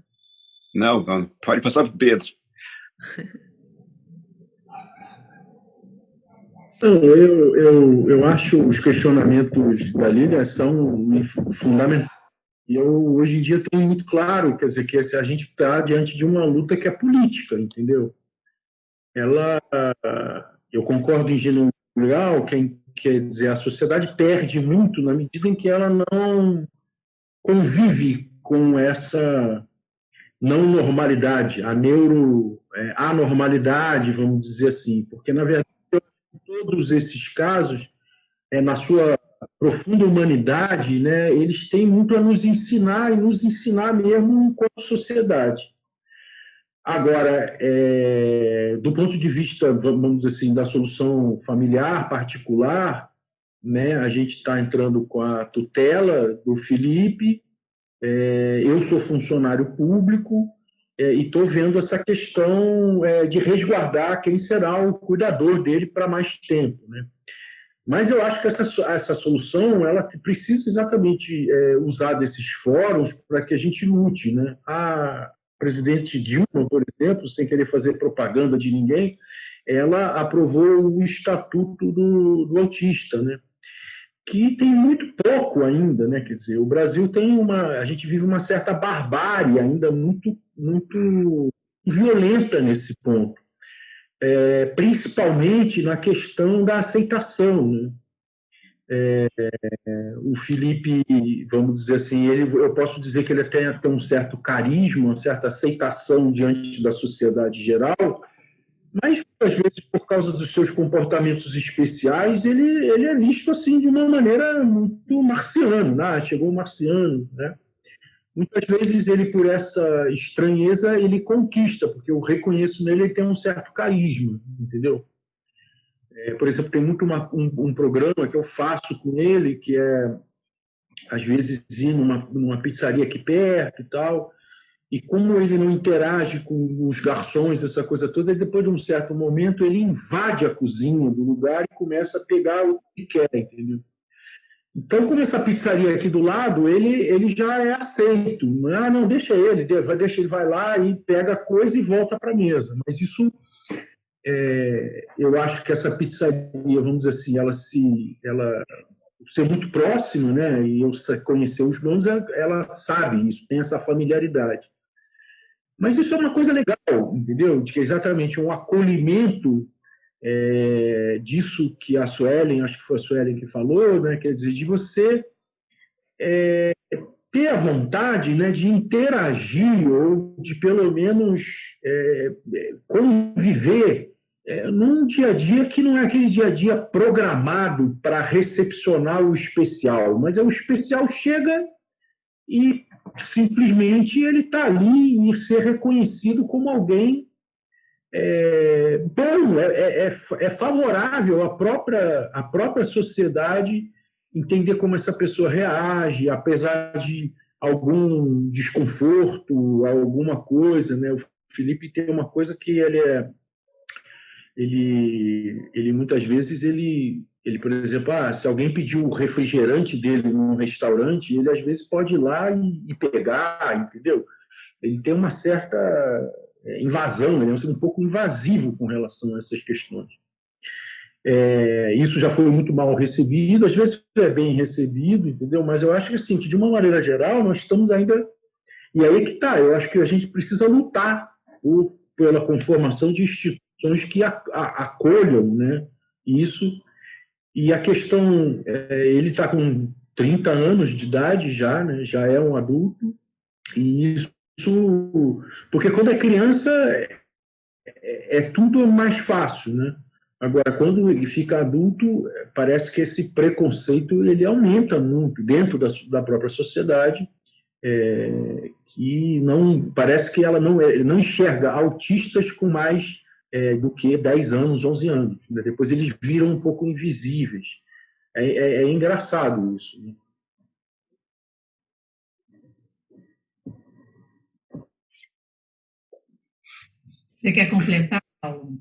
Não, pode passar para o Pedro. Eu acho os questionamentos da Lília são fundamentais. E eu, hoje em dia, tenho muito claro, quer dizer, que a gente está diante de uma luta que é política, entendeu? Eu concordo em gênero legal, quer dizer, a sociedade perde muito na medida em que ela não convive com essa não normalidade, a anormalidade, vamos dizer assim, porque, na verdade, todos esses casos, na sua profunda humanidade, né, eles têm muito a nos ensinar e nos ensinar mesmo enquanto sociedade. Agora, do ponto de vista, vamos dizer assim, da solução familiar particular, né, a gente está entrando com a tutela do Felipe, eu sou funcionário público e estou vendo essa questão de resguardar quem será o cuidador dele para mais tempo, né? Mas eu acho que essa solução ela precisa exatamente usar desses fóruns para que a gente lute, né? A presidente Dilma, por exemplo, sem querer fazer propaganda de ninguém, ela aprovou o Estatuto do Autista, né? Que tem muito pouco ainda, né? Quer dizer, o Brasil a gente vive uma certa barbárie ainda muito, muito violenta nesse ponto. Principalmente na questão da aceitação, né? O Felipe, vamos dizer assim, eu posso dizer que ele até tem um certo carisma, uma certa aceitação diante da sociedade geral, mas às vezes por causa dos seus comportamentos especiais ele é visto assim de uma maneira muito marciana, né? Chegou um marciano, né? Muitas vezes ele, por essa estranheza, ele conquista, porque eu reconheço nele ele tem um certo carisma, entendeu? Por exemplo, tem muito um programa que eu faço com ele, que é, às vezes, ir numa pizzaria aqui perto e tal, e como ele não interage com os garçons, essa coisa toda, depois de um certo momento ele invade a cozinha do lugar e começa a pegar o que quer, entendeu? Então, como essa pizzaria aqui do lado, ele já é aceito. Não, deixa ele vai lá e pega a coisa e volta para a mesa. Mas isso, eu acho que essa pizzaria, vamos dizer assim, ela ser muito próxima, né? E eu conhecer os donos, ela sabe isso, tem essa familiaridade. Mas isso é uma coisa legal, entendeu? De que é exatamente um acolhimento disso que a Suelen, acho que foi a Suelen que falou, né? Quer dizer, de você ter a vontade, né, de interagir ou de pelo menos conviver num dia a dia que não é aquele dia a dia programado para recepcionar o especial, mas o especial chega e simplesmente ele está ali e ser reconhecido como alguém bom, é favorável à própria sociedade entender como essa pessoa reage, apesar de algum desconforto, alguma coisa, né? O Felipe tem uma coisa que ele muitas vezes por exemplo, se alguém pediu o refrigerante dele num restaurante, ele às vezes pode ir lá e pegar, entendeu? Ele tem uma certa invasão, ele é um pouco invasivo com relação a essas questões. Isso já foi muito mal recebido, às vezes é bem recebido, entendeu? Mas eu acho que, assim, que de uma maneira geral, nós estamos ainda... E aí que está, eu acho que a gente precisa lutar pela conformação de instituições que acolham, né, isso. E a questão, ele está com 30 anos de idade já, né, já é um adulto, e isso... Porque quando é criança, tudo mais fácil, né? Agora, quando ele fica adulto, parece que esse preconceito ele aumenta muito dentro da própria sociedade, que não parece que ela não enxerga autistas com mais do que 10 anos, 11 anos. Né? Depois eles viram um pouco invisíveis. É engraçado isso. Né? Você quer completar, Paulo?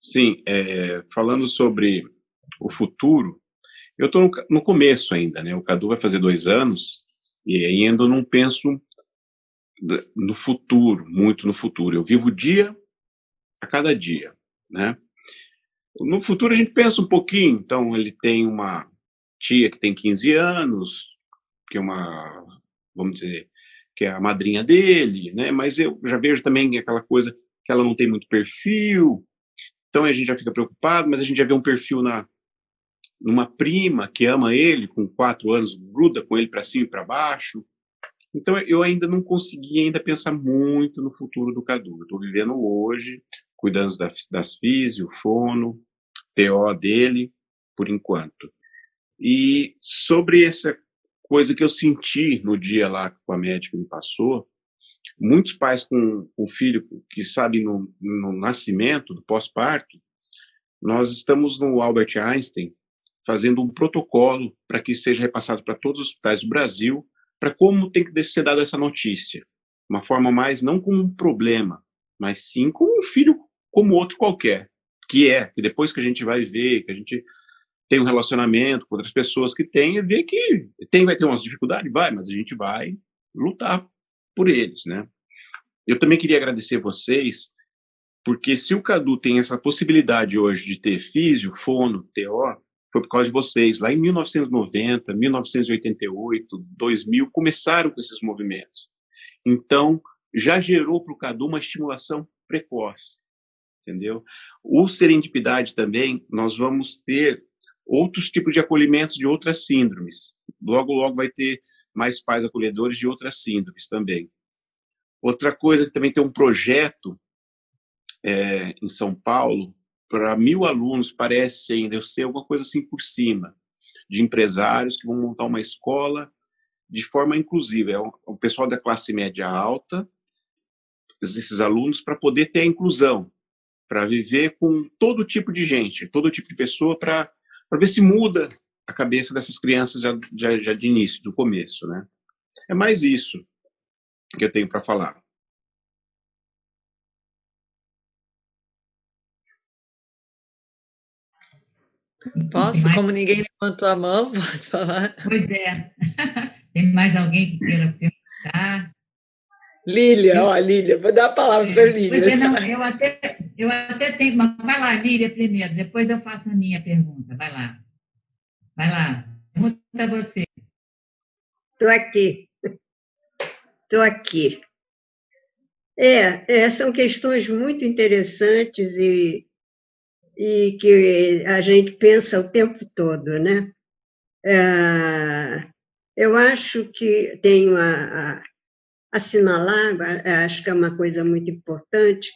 Sim, falando sobre o futuro, eu estou no começo ainda, né? O Cadu vai fazer 2 anos e ainda não penso no futuro, muito no futuro. Eu vivo dia a cada dia, né? No futuro a gente pensa um pouquinho. Então, ele tem uma tia que tem 15 anos, que é vamos dizer, que é a madrinha dele, né? Mas eu já vejo também aquela coisa que ela não tem muito perfil, então a gente já fica preocupado, mas a gente já vê um perfil numa prima que ama ele, com 4 anos, gruda com ele para cima e para baixo. Então eu ainda não consegui ainda pensar muito no futuro do Cadu. Eu estou vivendo hoje, cuidando das físio, fono, TO dele, por enquanto. E sobre essa coisa que eu senti no dia lá que a médica me passou, muitos pais com filho que sabem no nascimento, do pós-parto, nós estamos no Albert Einstein fazendo um protocolo para que seja repassado para todos os hospitais do Brasil, para como tem que ser dada essa notícia. Uma forma mais, não como um problema, mas sim como um filho como outro qualquer, que depois que a gente vai ver, que a gente tem um relacionamento com outras pessoas que tem, e ver que vai ter umas dificuldades, mas a gente vai lutar por eles, né? Eu também queria agradecer vocês, porque se o Cadu tem essa possibilidade hoje de ter físio, fono, TO, foi por causa de vocês. Lá em 1990, 1988, 2000, começaram com esses movimentos. Então, já gerou para o Cadu uma estimulação precoce, entendeu? O Serendipidade também, nós vamos ter outros tipos de acolhimentos de outras síndromes. Logo, logo vai ter mais pais acolhedores de outras síndromes também. Outra coisa que também tem um projeto em São Paulo, para 1.000 alunos, parece ainda, eu sei alguma coisa assim por cima, de empresários que vão montar uma escola de forma inclusiva. É o pessoal da classe média alta, esses alunos, para poder ter a inclusão, para viver com todo tipo de gente, todo tipo de pessoa, para ver se muda a cabeça dessas crianças já de início, do começo, né? É mais isso que eu tenho para falar. Posso? Como ninguém levantou a mão, posso falar? Pois é. Tem mais alguém que queira perguntar? Lília, Lília, vou dar a palavra para a Lília. Pois é, não, eu até tenho, mas vai lá, Lília, primeiro, depois eu faço a minha pergunta, vai lá, pergunta você. Estou aqui. São questões muito interessantes e que a gente pensa o tempo todo, né? Eu acho que tenho a assinalar, acho que é uma coisa muito importante,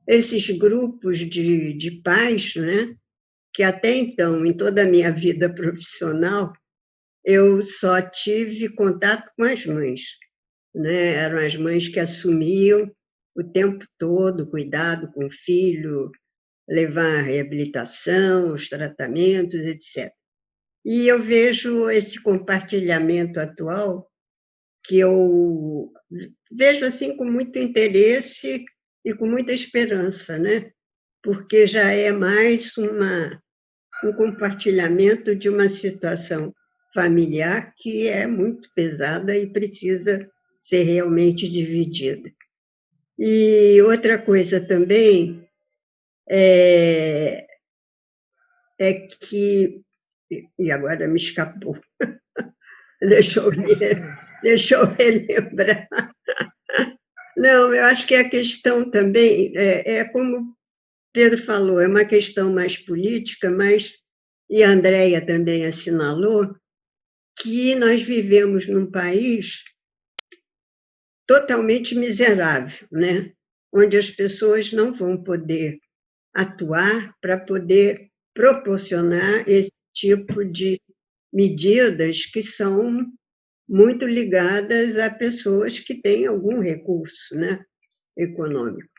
esses grupos de pais, né? Que até então, em toda a minha vida profissional, eu só tive contato com as mães, né? Eram as mães que assumiam o tempo todo o cuidado com o filho, levar a reabilitação, os tratamentos, etc. E eu vejo esse compartilhamento atual, que eu vejo assim com muito interesse e com muita esperança, né? Porque já é mais um compartilhamento de uma situação familiar que é muito pesada e precisa ser realmente dividida. E outra coisa também é que, e agora me escapou, deixa eu relembrar. Não, eu acho que a questão também como Pedro falou, é uma questão mais política, e a Andrea também assinalou, que nós vivemos num país totalmente miserável, né? Onde as pessoas não vão poder atuar para poder proporcionar esse tipo de medidas que são muito ligadas a pessoas que têm algum recurso, né, econômico.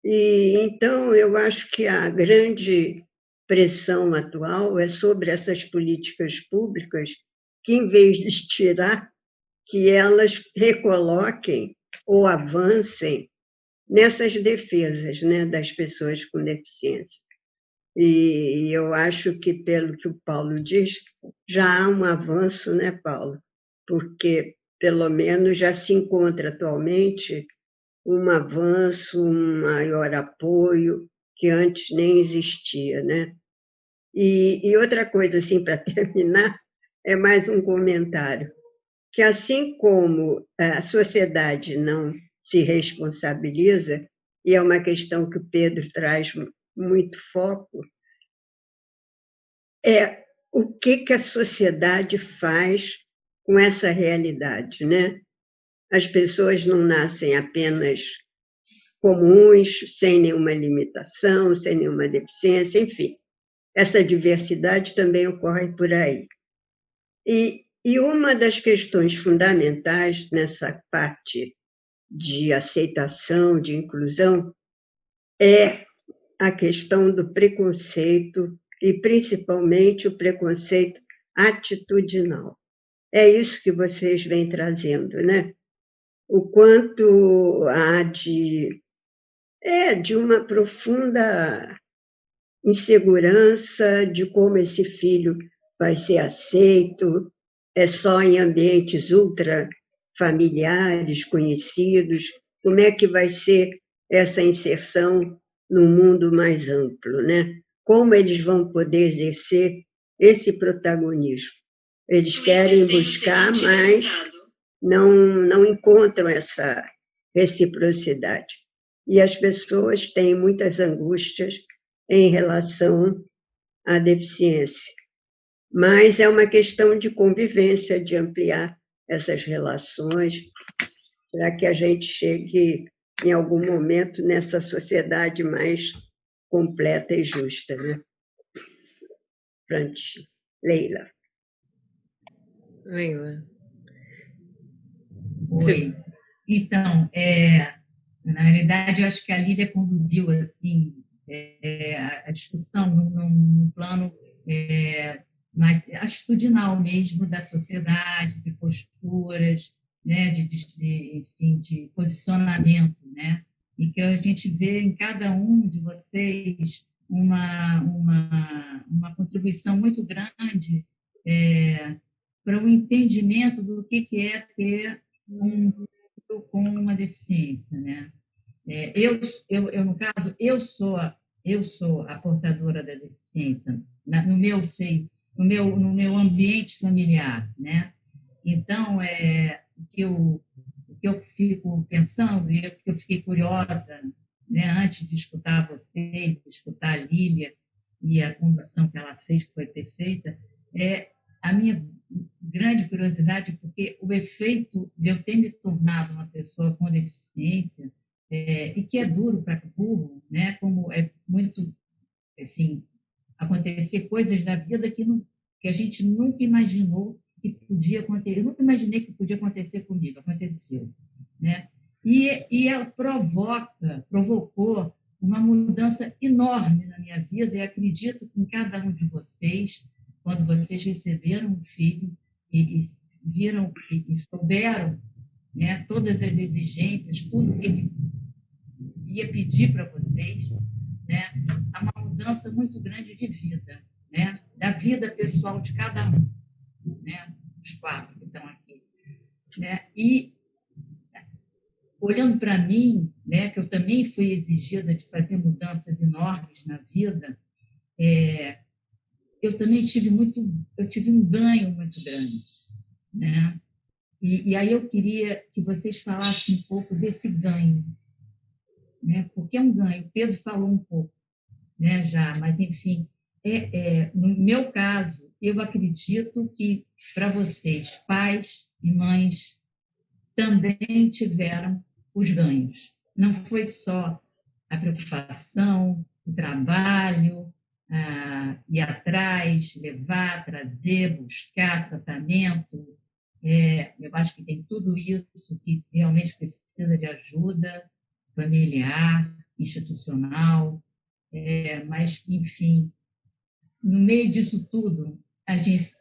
E então eu acho que a grande pressão atual é sobre essas políticas públicas que, em vez de tirar, que elas recoloquem ou avancem nessas defesas, né, das pessoas com deficiência. E eu acho que, pelo que o Paulo diz, já há um avanço, né, Paulo? Porque, pelo menos, já se encontra atualmente um avanço, um maior apoio que antes nem existia, né? E outra coisa, assim, para terminar, é mais um comentário, que assim como a sociedade não se responsabiliza, e é uma questão que o Pedro traz muito foco, o que a sociedade faz com essa realidade, né? As pessoas não nascem apenas comuns, sem nenhuma limitação, sem nenhuma deficiência, enfim. Essa diversidade também ocorre por aí. E uma das questões fundamentais nessa parte de aceitação, de inclusão, é a questão do preconceito e, principalmente, o preconceito atitudinal. É isso que vocês vêm trazendo, né? O quanto há de uma profunda insegurança de como esse filho vai ser aceito, é só em ambientes ultra familiares, conhecidos, como é que vai ser essa inserção num mundo mais amplo, né? Como eles vão poder exercer esse protagonismo? Eles querem buscar, mas não encontram essa reciprocidade. E as pessoas têm muitas angústias em relação à deficiência. Mas é uma questão de convivência, de ampliar essas relações, para que a gente chegue, em algum momento, nessa sociedade mais completa e justa, né? Pronto. Leila. Leila. Oi. Então, na realidade, eu acho que a Lília conduziu assim, a discussão num plano mais atitudinal mesmo da sociedade, de posturas, né, enfim, de posicionamento, né, e que a gente vê em cada um de vocês uma contribuição muito grande para o entendimento do que é ter um com uma deficiência, né? No caso, eu sou a portadora da deficiência no meu seio, no meu ambiente familiar, né? Então, o que eu fico pensando e que eu fiquei curiosa, né, antes de escutar vocês, de escutar a Lília e a condução que ela fez, que foi perfeita, a minha grande curiosidade, porque o efeito de eu ter me tornado uma pessoa com deficiência, e que é duro para burro, né? Como é muito, assim, acontecer coisas da vida que a gente nunca imaginou que podia acontecer. Eu nunca imaginei que podia acontecer comigo, aconteceu, né? E ela provocou uma mudança enorme na minha vida, e acredito que em cada um de vocês, quando vocês receberam um filho e viram e souberam, né, todas as exigências, tudo que ele ia pedir para vocês, né, há uma mudança muito grande de vida, né, da vida pessoal de cada um, né, os 4 que estão aqui, né, e olhando para mim, né, que eu também fui exigida de fazer mudanças enormes na vida, eu também tive um ganho muito grande, né? E aí eu queria que vocês falassem um pouco desse ganho, né? Porque é um ganho. Pedro falou um pouco, né, já, mas enfim, no meu caso, eu acredito que para vocês, pais e mães, também tiveram os ganhos. Não foi só a preocupação, o trabalho, ir atrás, levar, trazer, buscar tratamento. Eu acho que tem tudo isso que realmente precisa de ajuda familiar, institucional, mas que, enfim, no meio disso tudo, a gente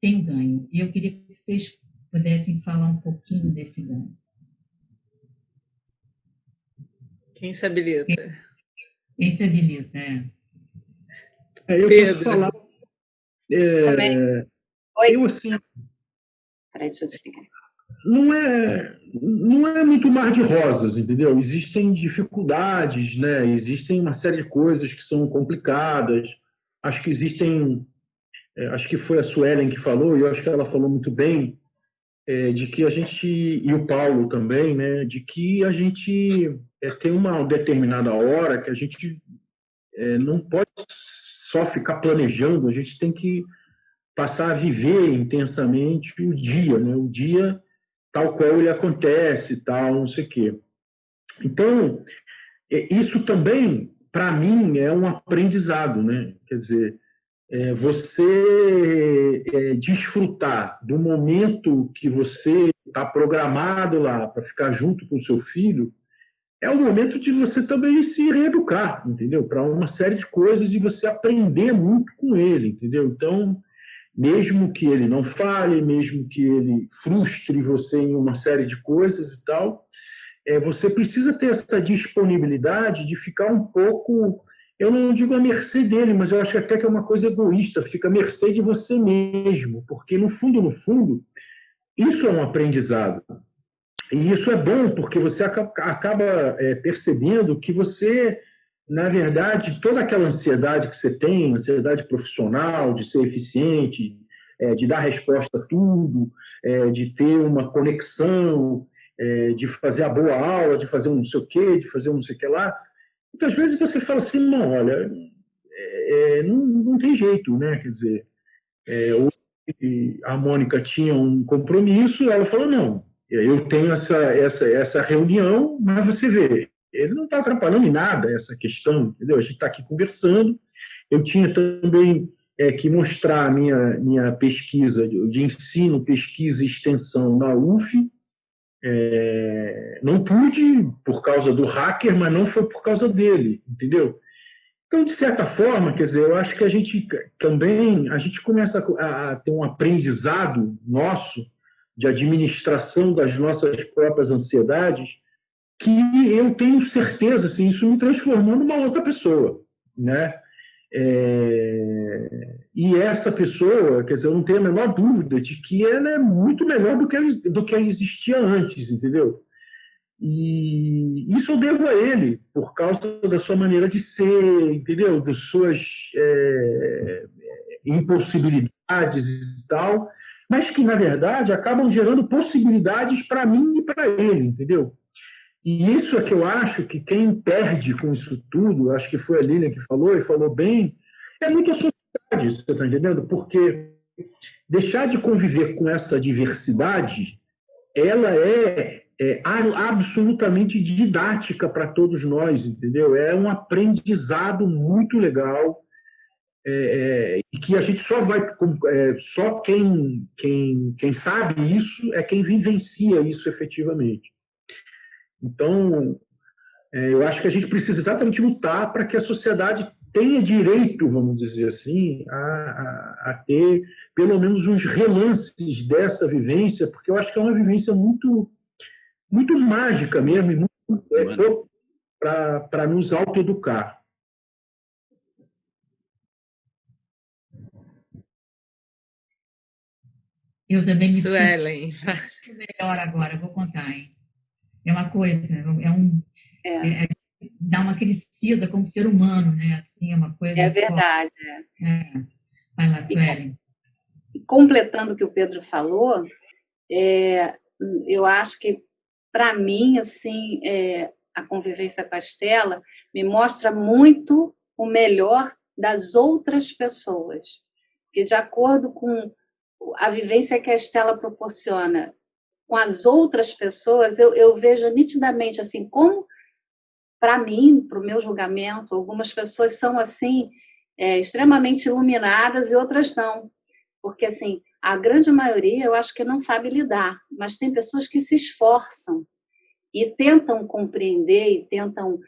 tem ganho. E eu queria que vocês pudessem falar um pouquinho desse ganho. Quem se habilita? Quem se habilita, Eu Pedro. posso falar. Oi. Eu, assim, Peraí, deixa eu desligar. não é muito mar de rosas, entendeu? Existem dificuldades, né? Existem uma série de coisas que são complicadas. Acho que acho que foi a Suelen que falou, e eu acho que ela falou muito bem, de que a gente, e o Paulo também, né? De que a gente tem uma determinada hora que a gente não pode só ficar planejando, a gente tem que passar a viver intensamente o dia, né? O dia tal qual ele acontece, tal, não sei o quê. Então, isso também, para mim, é um aprendizado, né? Quer dizer, você desfrutar do momento que você está programado lá para ficar junto com o seu filho, é o momento de você também se reeducar, entendeu? Para uma série de coisas e você aprender muito com ele, entendeu? Então, mesmo que ele não fale, mesmo que ele frustre você em uma série de coisas e tal, você precisa ter essa disponibilidade de ficar um pouco, eu não digo à mercê dele, mas eu acho até que é uma coisa egoísta, fica à mercê de você mesmo, porque no fundo, isso é um aprendizado. E isso é bom, porque você acaba percebendo que você, na verdade, toda aquela ansiedade que você tem, ansiedade profissional, de ser eficiente, de dar resposta a tudo, de ter uma conexão, de fazer a boa aula, de fazer um não sei o quê, de fazer um não sei o que lá, muitas vezes você fala assim, não, olha, não tem jeito, né? Quer dizer, hoje a Mônica tinha um compromisso, ela falou, não, eu tenho essa reunião, mas você vê, ele não está atrapalhando em nada essa questão, entendeu? A gente está aqui conversando. Eu tinha também que mostrar a minha pesquisa de ensino, pesquisa e extensão na UF. Não pude por causa do hacker, mas não foi por causa dele, entendeu? Então, de certa forma, quer dizer, eu acho que a gente começa a ter um aprendizado nosso de administração das nossas próprias ansiedades, que eu tenho certeza, assim, isso me transformou numa outra pessoa, né? E essa pessoa, quer dizer, eu não tenho a menor dúvida de que ela é muito melhor do que ela existia antes, entendeu? E isso eu devo a ele, por causa da sua maneira de ser, entendeu? Das suas impossibilidades e tal, mas que, na verdade, acabam gerando possibilidades para mim e para ele, entendeu? E isso é que eu acho que quem perde com isso tudo, acho que foi a Lilian que falou, e falou bem, é muita sociedade, você está entendendo? Porque deixar de conviver com essa diversidade, ela é absolutamente didática para todos nós, entendeu? É um aprendizado muito legal, e que a gente só vai... só quem sabe isso é quem vivencia isso efetivamente. Então, eu acho que a gente precisa exatamente lutar para que a sociedade tenha direito, vamos dizer assim, a ter pelo menos uns relances dessa vivência, porque eu acho que é uma vivência muito, muito mágica mesmo, e muito para nos autoeducar. Eu também me Suelen. sinto melhor agora, vou contar, hein? É uma coisa, dá uma crescida como ser humano, né? Assim, é uma coisa. É verdade. Vai lá, Suelen. Completando o que o Pedro falou, eu acho que, para mim, assim, a convivência com a Estela me mostra muito o melhor das outras pessoas. Porque, de acordo com a vivência que a Estela proporciona com as outras pessoas, eu vejo nitidamente, assim, como, para mim, para o meu julgamento, algumas pessoas são, assim, extremamente iluminadas e outras não. Porque, assim, a grande maioria eu acho que não sabe lidar, mas tem pessoas que se esforçam e tentam compreender e tentam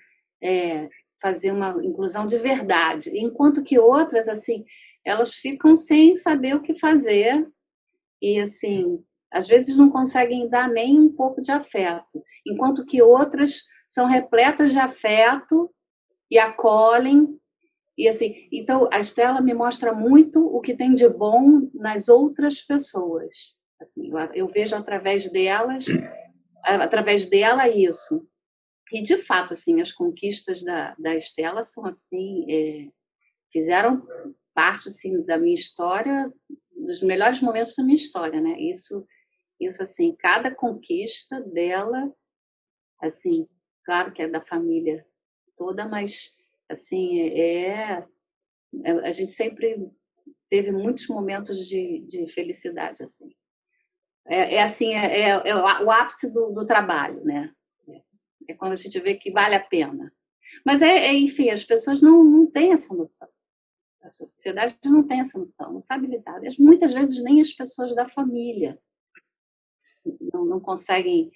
fazer uma inclusão de verdade, enquanto que outras, assim, elas ficam sem saber o que fazer e, assim, às vezes não conseguem dar nem um pouco de afeto, enquanto que outras são repletas de afeto e acolhem. E, assim, então, a Estela me mostra muito o que tem de bom nas outras pessoas. Assim, eu vejo através dela isso. E, de fato, assim, as conquistas da Estela são, assim, fizeram parte, assim, da minha história, dos melhores momentos da minha história, né? Isso assim, cada conquista dela, assim, claro que é da família toda, mas, assim, a gente sempre teve muitos momentos de felicidade, assim. Assim, o ápice do trabalho, né? É quando a gente vê que vale a pena. Mas, enfim, as pessoas não têm essa noção. A sociedade não tem essa noção, não sabe lidar. Muitas vezes nem as pessoas da família não conseguem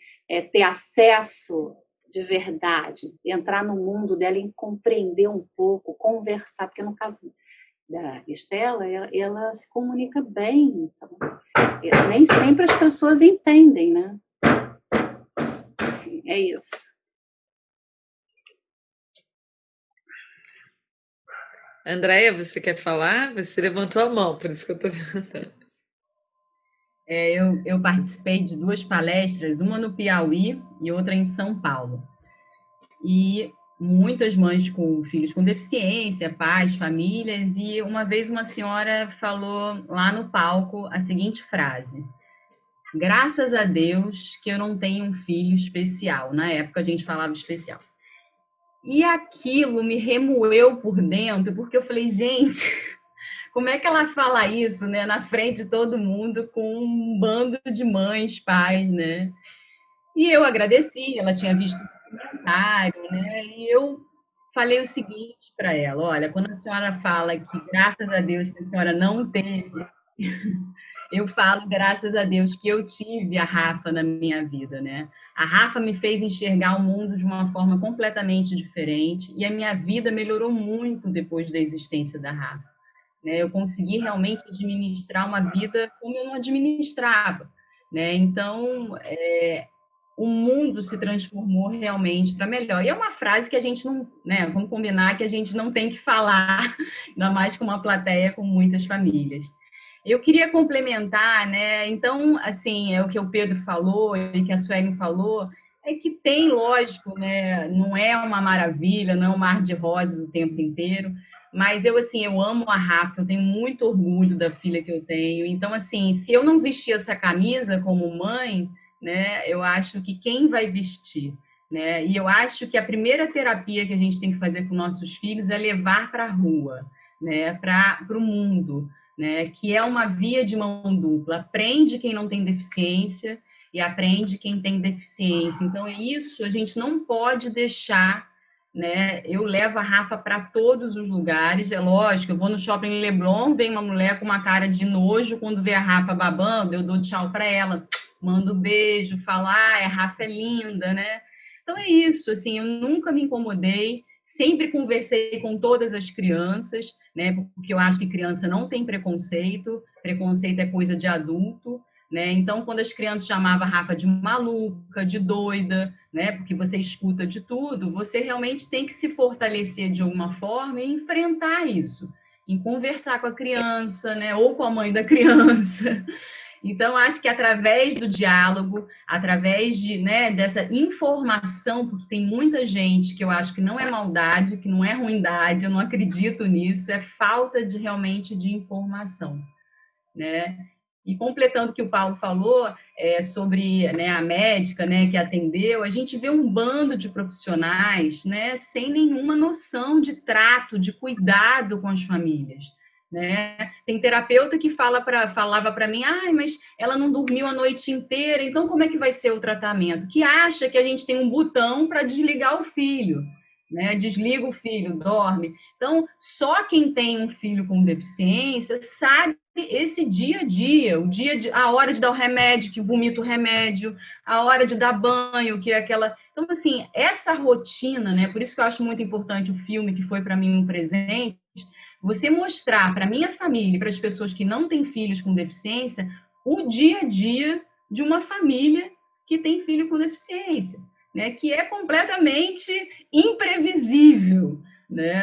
ter acesso de verdade, entrar no mundo dela e compreender um pouco, conversar, porque no caso da Estela, ela se comunica bem, então, nem sempre as pessoas entendem, né? É isso. Andréia, você quer falar? Você levantou a mão, por isso que eu estou perguntando. Eu participei de 2 palestras, uma no Piauí e outra em São Paulo. E muitas mães com filhos com deficiência, pais, famílias, e uma vez uma senhora falou lá no palco a seguinte frase: graças a Deus que eu não tenho um filho especial. Na época a gente falava especial. E aquilo me remoeu por dentro, porque eu falei, gente, como é que ela fala isso, né, na frente de todo mundo, com um bando de mães, pais, né? E eu agradeci, ela tinha visto o comentário, né? E eu falei o seguinte para ela: olha, quando a senhora fala que graças a Deus que a senhora não teve, eu falo graças a Deus que eu tive a Rafa na minha vida, né? A Rafa me fez enxergar o mundo de uma forma completamente diferente e a minha vida melhorou muito depois da existência da Rafa, né? Eu consegui realmente administrar uma vida como eu não administrava, né? Então, o mundo se transformou realmente para melhor. E é uma frase que a gente não, né? Vamos combinar que a gente não tem que falar, ainda mais com uma plateia com muitas famílias. Eu queria complementar, né? Então, assim, é o que o Pedro falou e que a Suelen falou, é que tem, lógico, né? Não é uma maravilha, não é um mar de rosas o tempo inteiro, mas assim, eu amo a Rafa, eu tenho muito orgulho da filha que eu tenho. Então, assim, se eu não vestir essa camisa como mãe, né? Eu acho que quem vai vestir, né? E eu acho que a primeira terapia que a gente tem que fazer com nossos filhos é levar para a rua, né? Para o mundo, né, que é uma via de mão dupla. Aprende quem não tem deficiência e aprende quem tem deficiência. Então, isso a gente não pode deixar, né? Eu levo a Rafa para todos os lugares, é lógico, eu vou no shopping Leblon, vem uma mulher com uma cara de nojo, quando vê a Rafa babando, eu dou tchau para ela, mando beijo, falo, a Rafa é linda, né? Então, é isso, assim, eu nunca me incomodei, sempre conversei com todas as crianças, né? Porque eu acho que criança não tem preconceito, preconceito é coisa de adulto, né? Então, quando as crianças chamavam a Rafa de maluca, de doida, né? Porque você escuta de tudo, você realmente tem que se fortalecer de alguma forma e enfrentar isso, em conversar com a criança, né? Ou com a mãe da criança. Então, acho que através do diálogo, através dessa informação, porque tem muita gente que eu acho que não é maldade, que não é ruindade, eu não acredito nisso, é falta realmente de informação, né? E completando o que o Paulo falou sobre a médica que atendeu, a gente vê um bando de profissionais sem nenhuma noção de trato, de cuidado com as famílias. Tem terapeuta que falava para mim, mas ela não dormiu a noite inteira, então como é que vai ser o tratamento? Que acha que a gente tem um botão para desligar o filho. Desliga o filho, dorme. Então, só quem tem um filho com deficiência sabe esse dia a dia, a hora de dar o remédio, que vomita o remédio, a hora de dar banho, que é aquela... Então, assim, essa rotina, por isso que eu acho muito importante o filme, que foi para mim um presente, você mostrar para a minha família, para as pessoas que não têm filhos com deficiência, o dia a dia de uma família que tem filho com deficiência. Que é completamente imprevisível.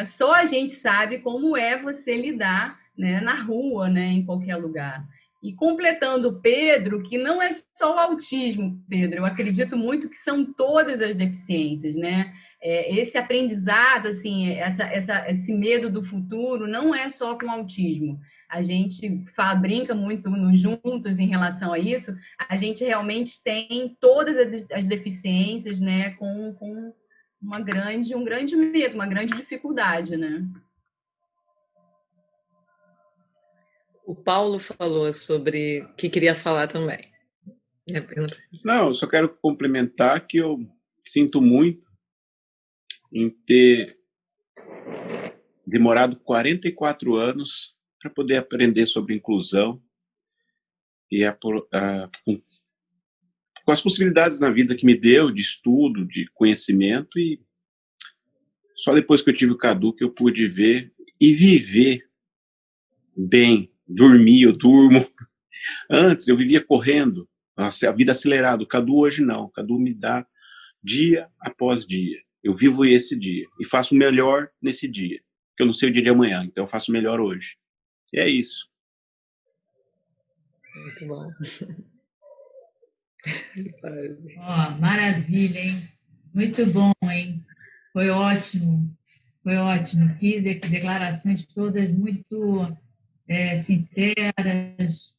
Só a gente sabe como é você lidar na rua, em qualquer lugar. E completando o Pedro, que não é só o autismo, Pedro, eu acredito muito que são todas as deficiências, esse aprendizado, assim, esse medo do futuro não é só com autismo. A gente brinca muito juntos em relação a isso, a gente realmente tem todas as deficiências, com um grande medo, uma grande dificuldade, O Paulo falou sobre que queria falar também. Não, eu só quero complementar que eu sinto muito em ter demorado 44 anos para poder aprender sobre inclusão e com as possibilidades na vida que me deu de estudo, de conhecimento, e só depois que eu tive o Cadu que eu pude ver e viver bem, dormir, eu durmo. Antes eu vivia correndo, a vida acelerada. O Cadu hoje não, o Cadu me dá dia após dia. Eu vivo esse dia e faço o melhor nesse dia, porque eu não sei o dia de amanhã, então eu faço o melhor hoje. E é isso. Muito bom. Maravilha, hein? Muito bom, hein? Foi ótimo. Que declarações todas muito sinceras.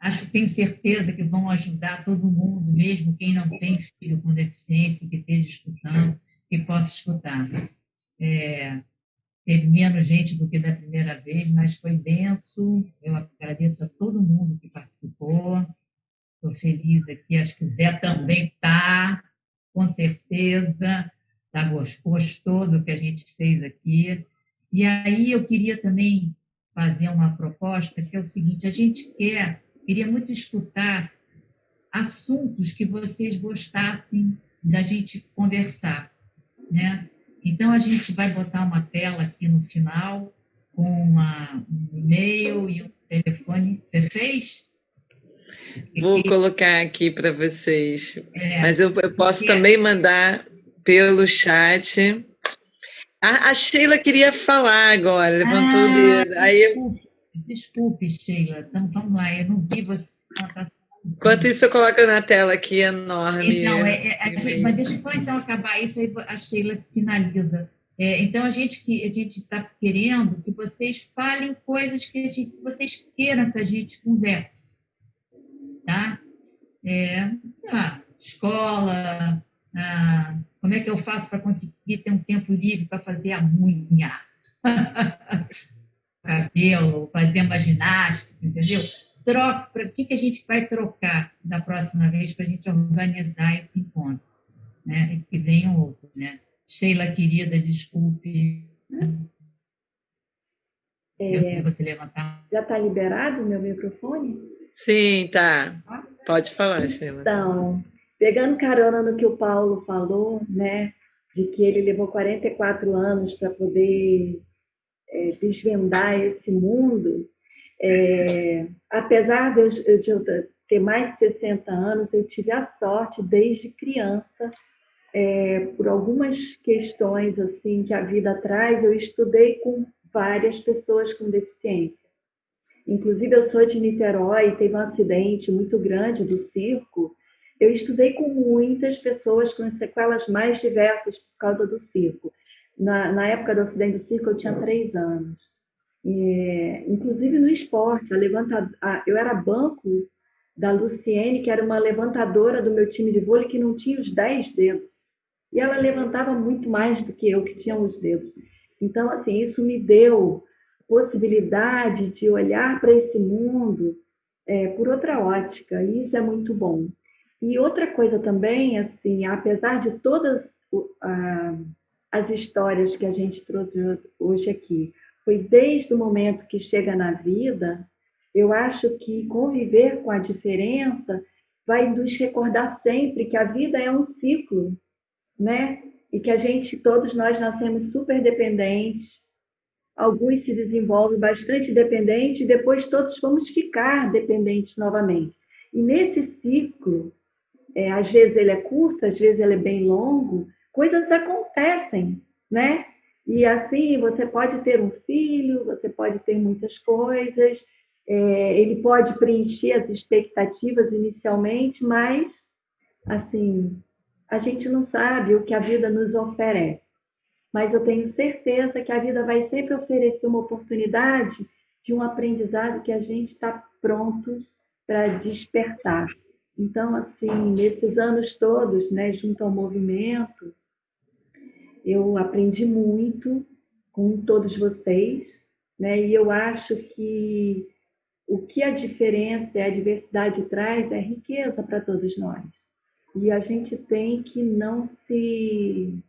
Acho que tenho certeza que vão ajudar todo mundo, mesmo quem não tem filho com deficiência, que esteja escutando, que possa escutar. Teve menos gente do que da primeira vez, mas foi denso. Eu agradeço a todo mundo que participou. Estou feliz aqui, acho que o Zé também está, com certeza, gostou do que a gente fez aqui. E aí eu queria também fazer uma proposta, que é o seguinte, a gente queria muito escutar assuntos que vocês gostassem da gente conversar, Então, a gente vai botar uma tela aqui no final, com um e-mail e um telefone. Você fez? Vou colocar aqui para vocês. Mas eu posso também mandar pelo chat. A Sheila queria falar agora, levantou o dedo. Desculpe, Sheila. Então, vamos lá, eu não vi você. Enquanto isso, eu coloco na tela aqui enorme. Então, mas deixa eu só então acabar isso, aí a Sheila finaliza. Então, a gente está querendo que vocês falem coisas que vocês queiram que a gente converse. Tá? Escola, como é que eu faço para conseguir ter um tempo livre para fazer a unha, cabelo, fazer uma ginástica, entendeu? O que a gente vai trocar da próxima vez para a gente organizar esse encontro, E que venham outros, Sheila, querida, desculpe. Você levantar. Já está liberado o meu microfone? Sim, tá. Pode falar, Sheila. Então, pegando carona no que o Paulo falou, de que ele levou 44 anos para poder desvendar esse mundo, apesar de eu ter mais de 60 anos, eu tive a sorte, desde criança, por algumas questões assim que a vida traz, eu estudei com várias pessoas com deficiência. Inclusive, eu sou de Niterói, teve um acidente muito grande do circo. Eu estudei com muitas pessoas com sequelas mais diversas por causa do circo. Na época do acidente do circo, eu tinha 3 anos. Inclusive no esporte, eu era banco da Luciene, que era uma levantadora do meu time de vôlei, que não tinha os 10 dedos. E ela levantava muito mais do que eu, que tinha os dedos. Então, assim, isso me deu possibilidade de olhar para esse mundo por outra ótica, e isso é muito bom. E outra coisa também, assim, apesar de todas as histórias que a gente trouxe hoje aqui, foi desde o momento que chega na vida, eu acho que conviver com a diferença vai nos recordar sempre que a vida é um ciclo, né? E que todos nós nascemos super dependentes, alguns se desenvolvem bastante dependentes e depois todos vamos ficar dependentes novamente. E nesse ciclo, às vezes ele é curto, às vezes ele é bem longo, coisas acontecem, né? E assim, você pode ter um filho, você pode ter muitas coisas, ele pode preencher as expectativas inicialmente, mas, assim, a gente não sabe o que a vida nos oferece. Mas eu tenho certeza que a vida vai sempre oferecer uma oportunidade de um aprendizado que a gente está pronto para despertar. Então, assim, nesses anos todos, né, junto ao movimento, eu aprendi muito com todos vocês, né, e eu acho que o que a diferença e a diversidade traz é riqueza para todos nós. E a gente tem que não se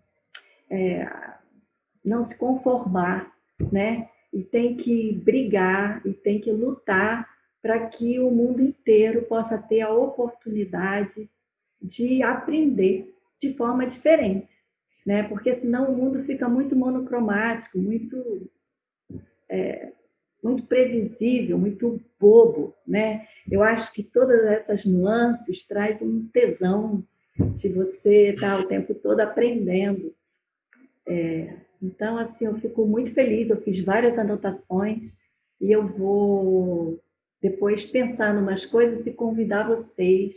conformar, né? E tem que brigar e tem que lutar para que o mundo inteiro possa ter a oportunidade de aprender de forma diferente, né? Porque senão o mundo fica muito monocromático, muito previsível, muito bobo, né? Eu acho que todas essas nuances trazem um tesão de você estar o tempo todo aprendendo. Então, assim, eu fico muito feliz, eu fiz várias anotações e eu vou depois pensar em umas coisas e convidar vocês.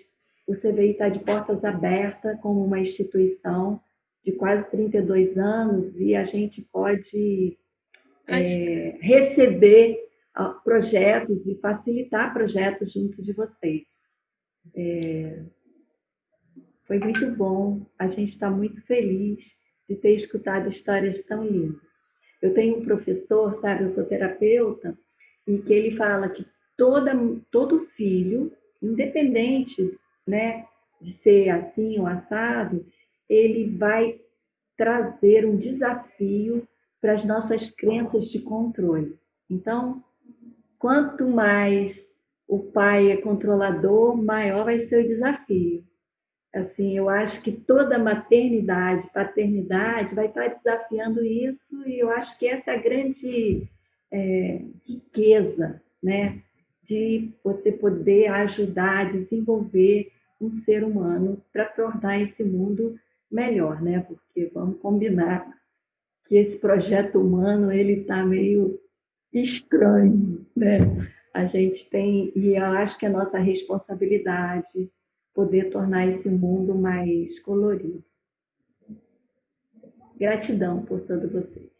O CVI está de portas abertas como uma instituição de quase 32 anos e a gente pode receber projetos e facilitar projetos junto de vocês. Foi muito bom, a gente está muito feliz de ter escutado histórias tão lindas. Eu tenho um professor, sabe, eu sou terapeuta, e que ele fala que todo filho, independente, né, de ser assim ou assado, ele vai trazer um desafio para as nossas crenças de controle. Então, quanto mais o pai é controlador, maior vai ser o desafio. Assim, eu acho que toda maternidade, paternidade vai estar desafiando isso e eu acho que essa é a grande riqueza, né? De você poder ajudar a desenvolver um ser humano para tornar esse mundo melhor, né? Porque vamos combinar que esse projeto humano ele está meio estranho, né? A gente tem, e eu acho que é nossa responsabilidade poder tornar esse mundo mais colorido. Gratidão por todos vocês.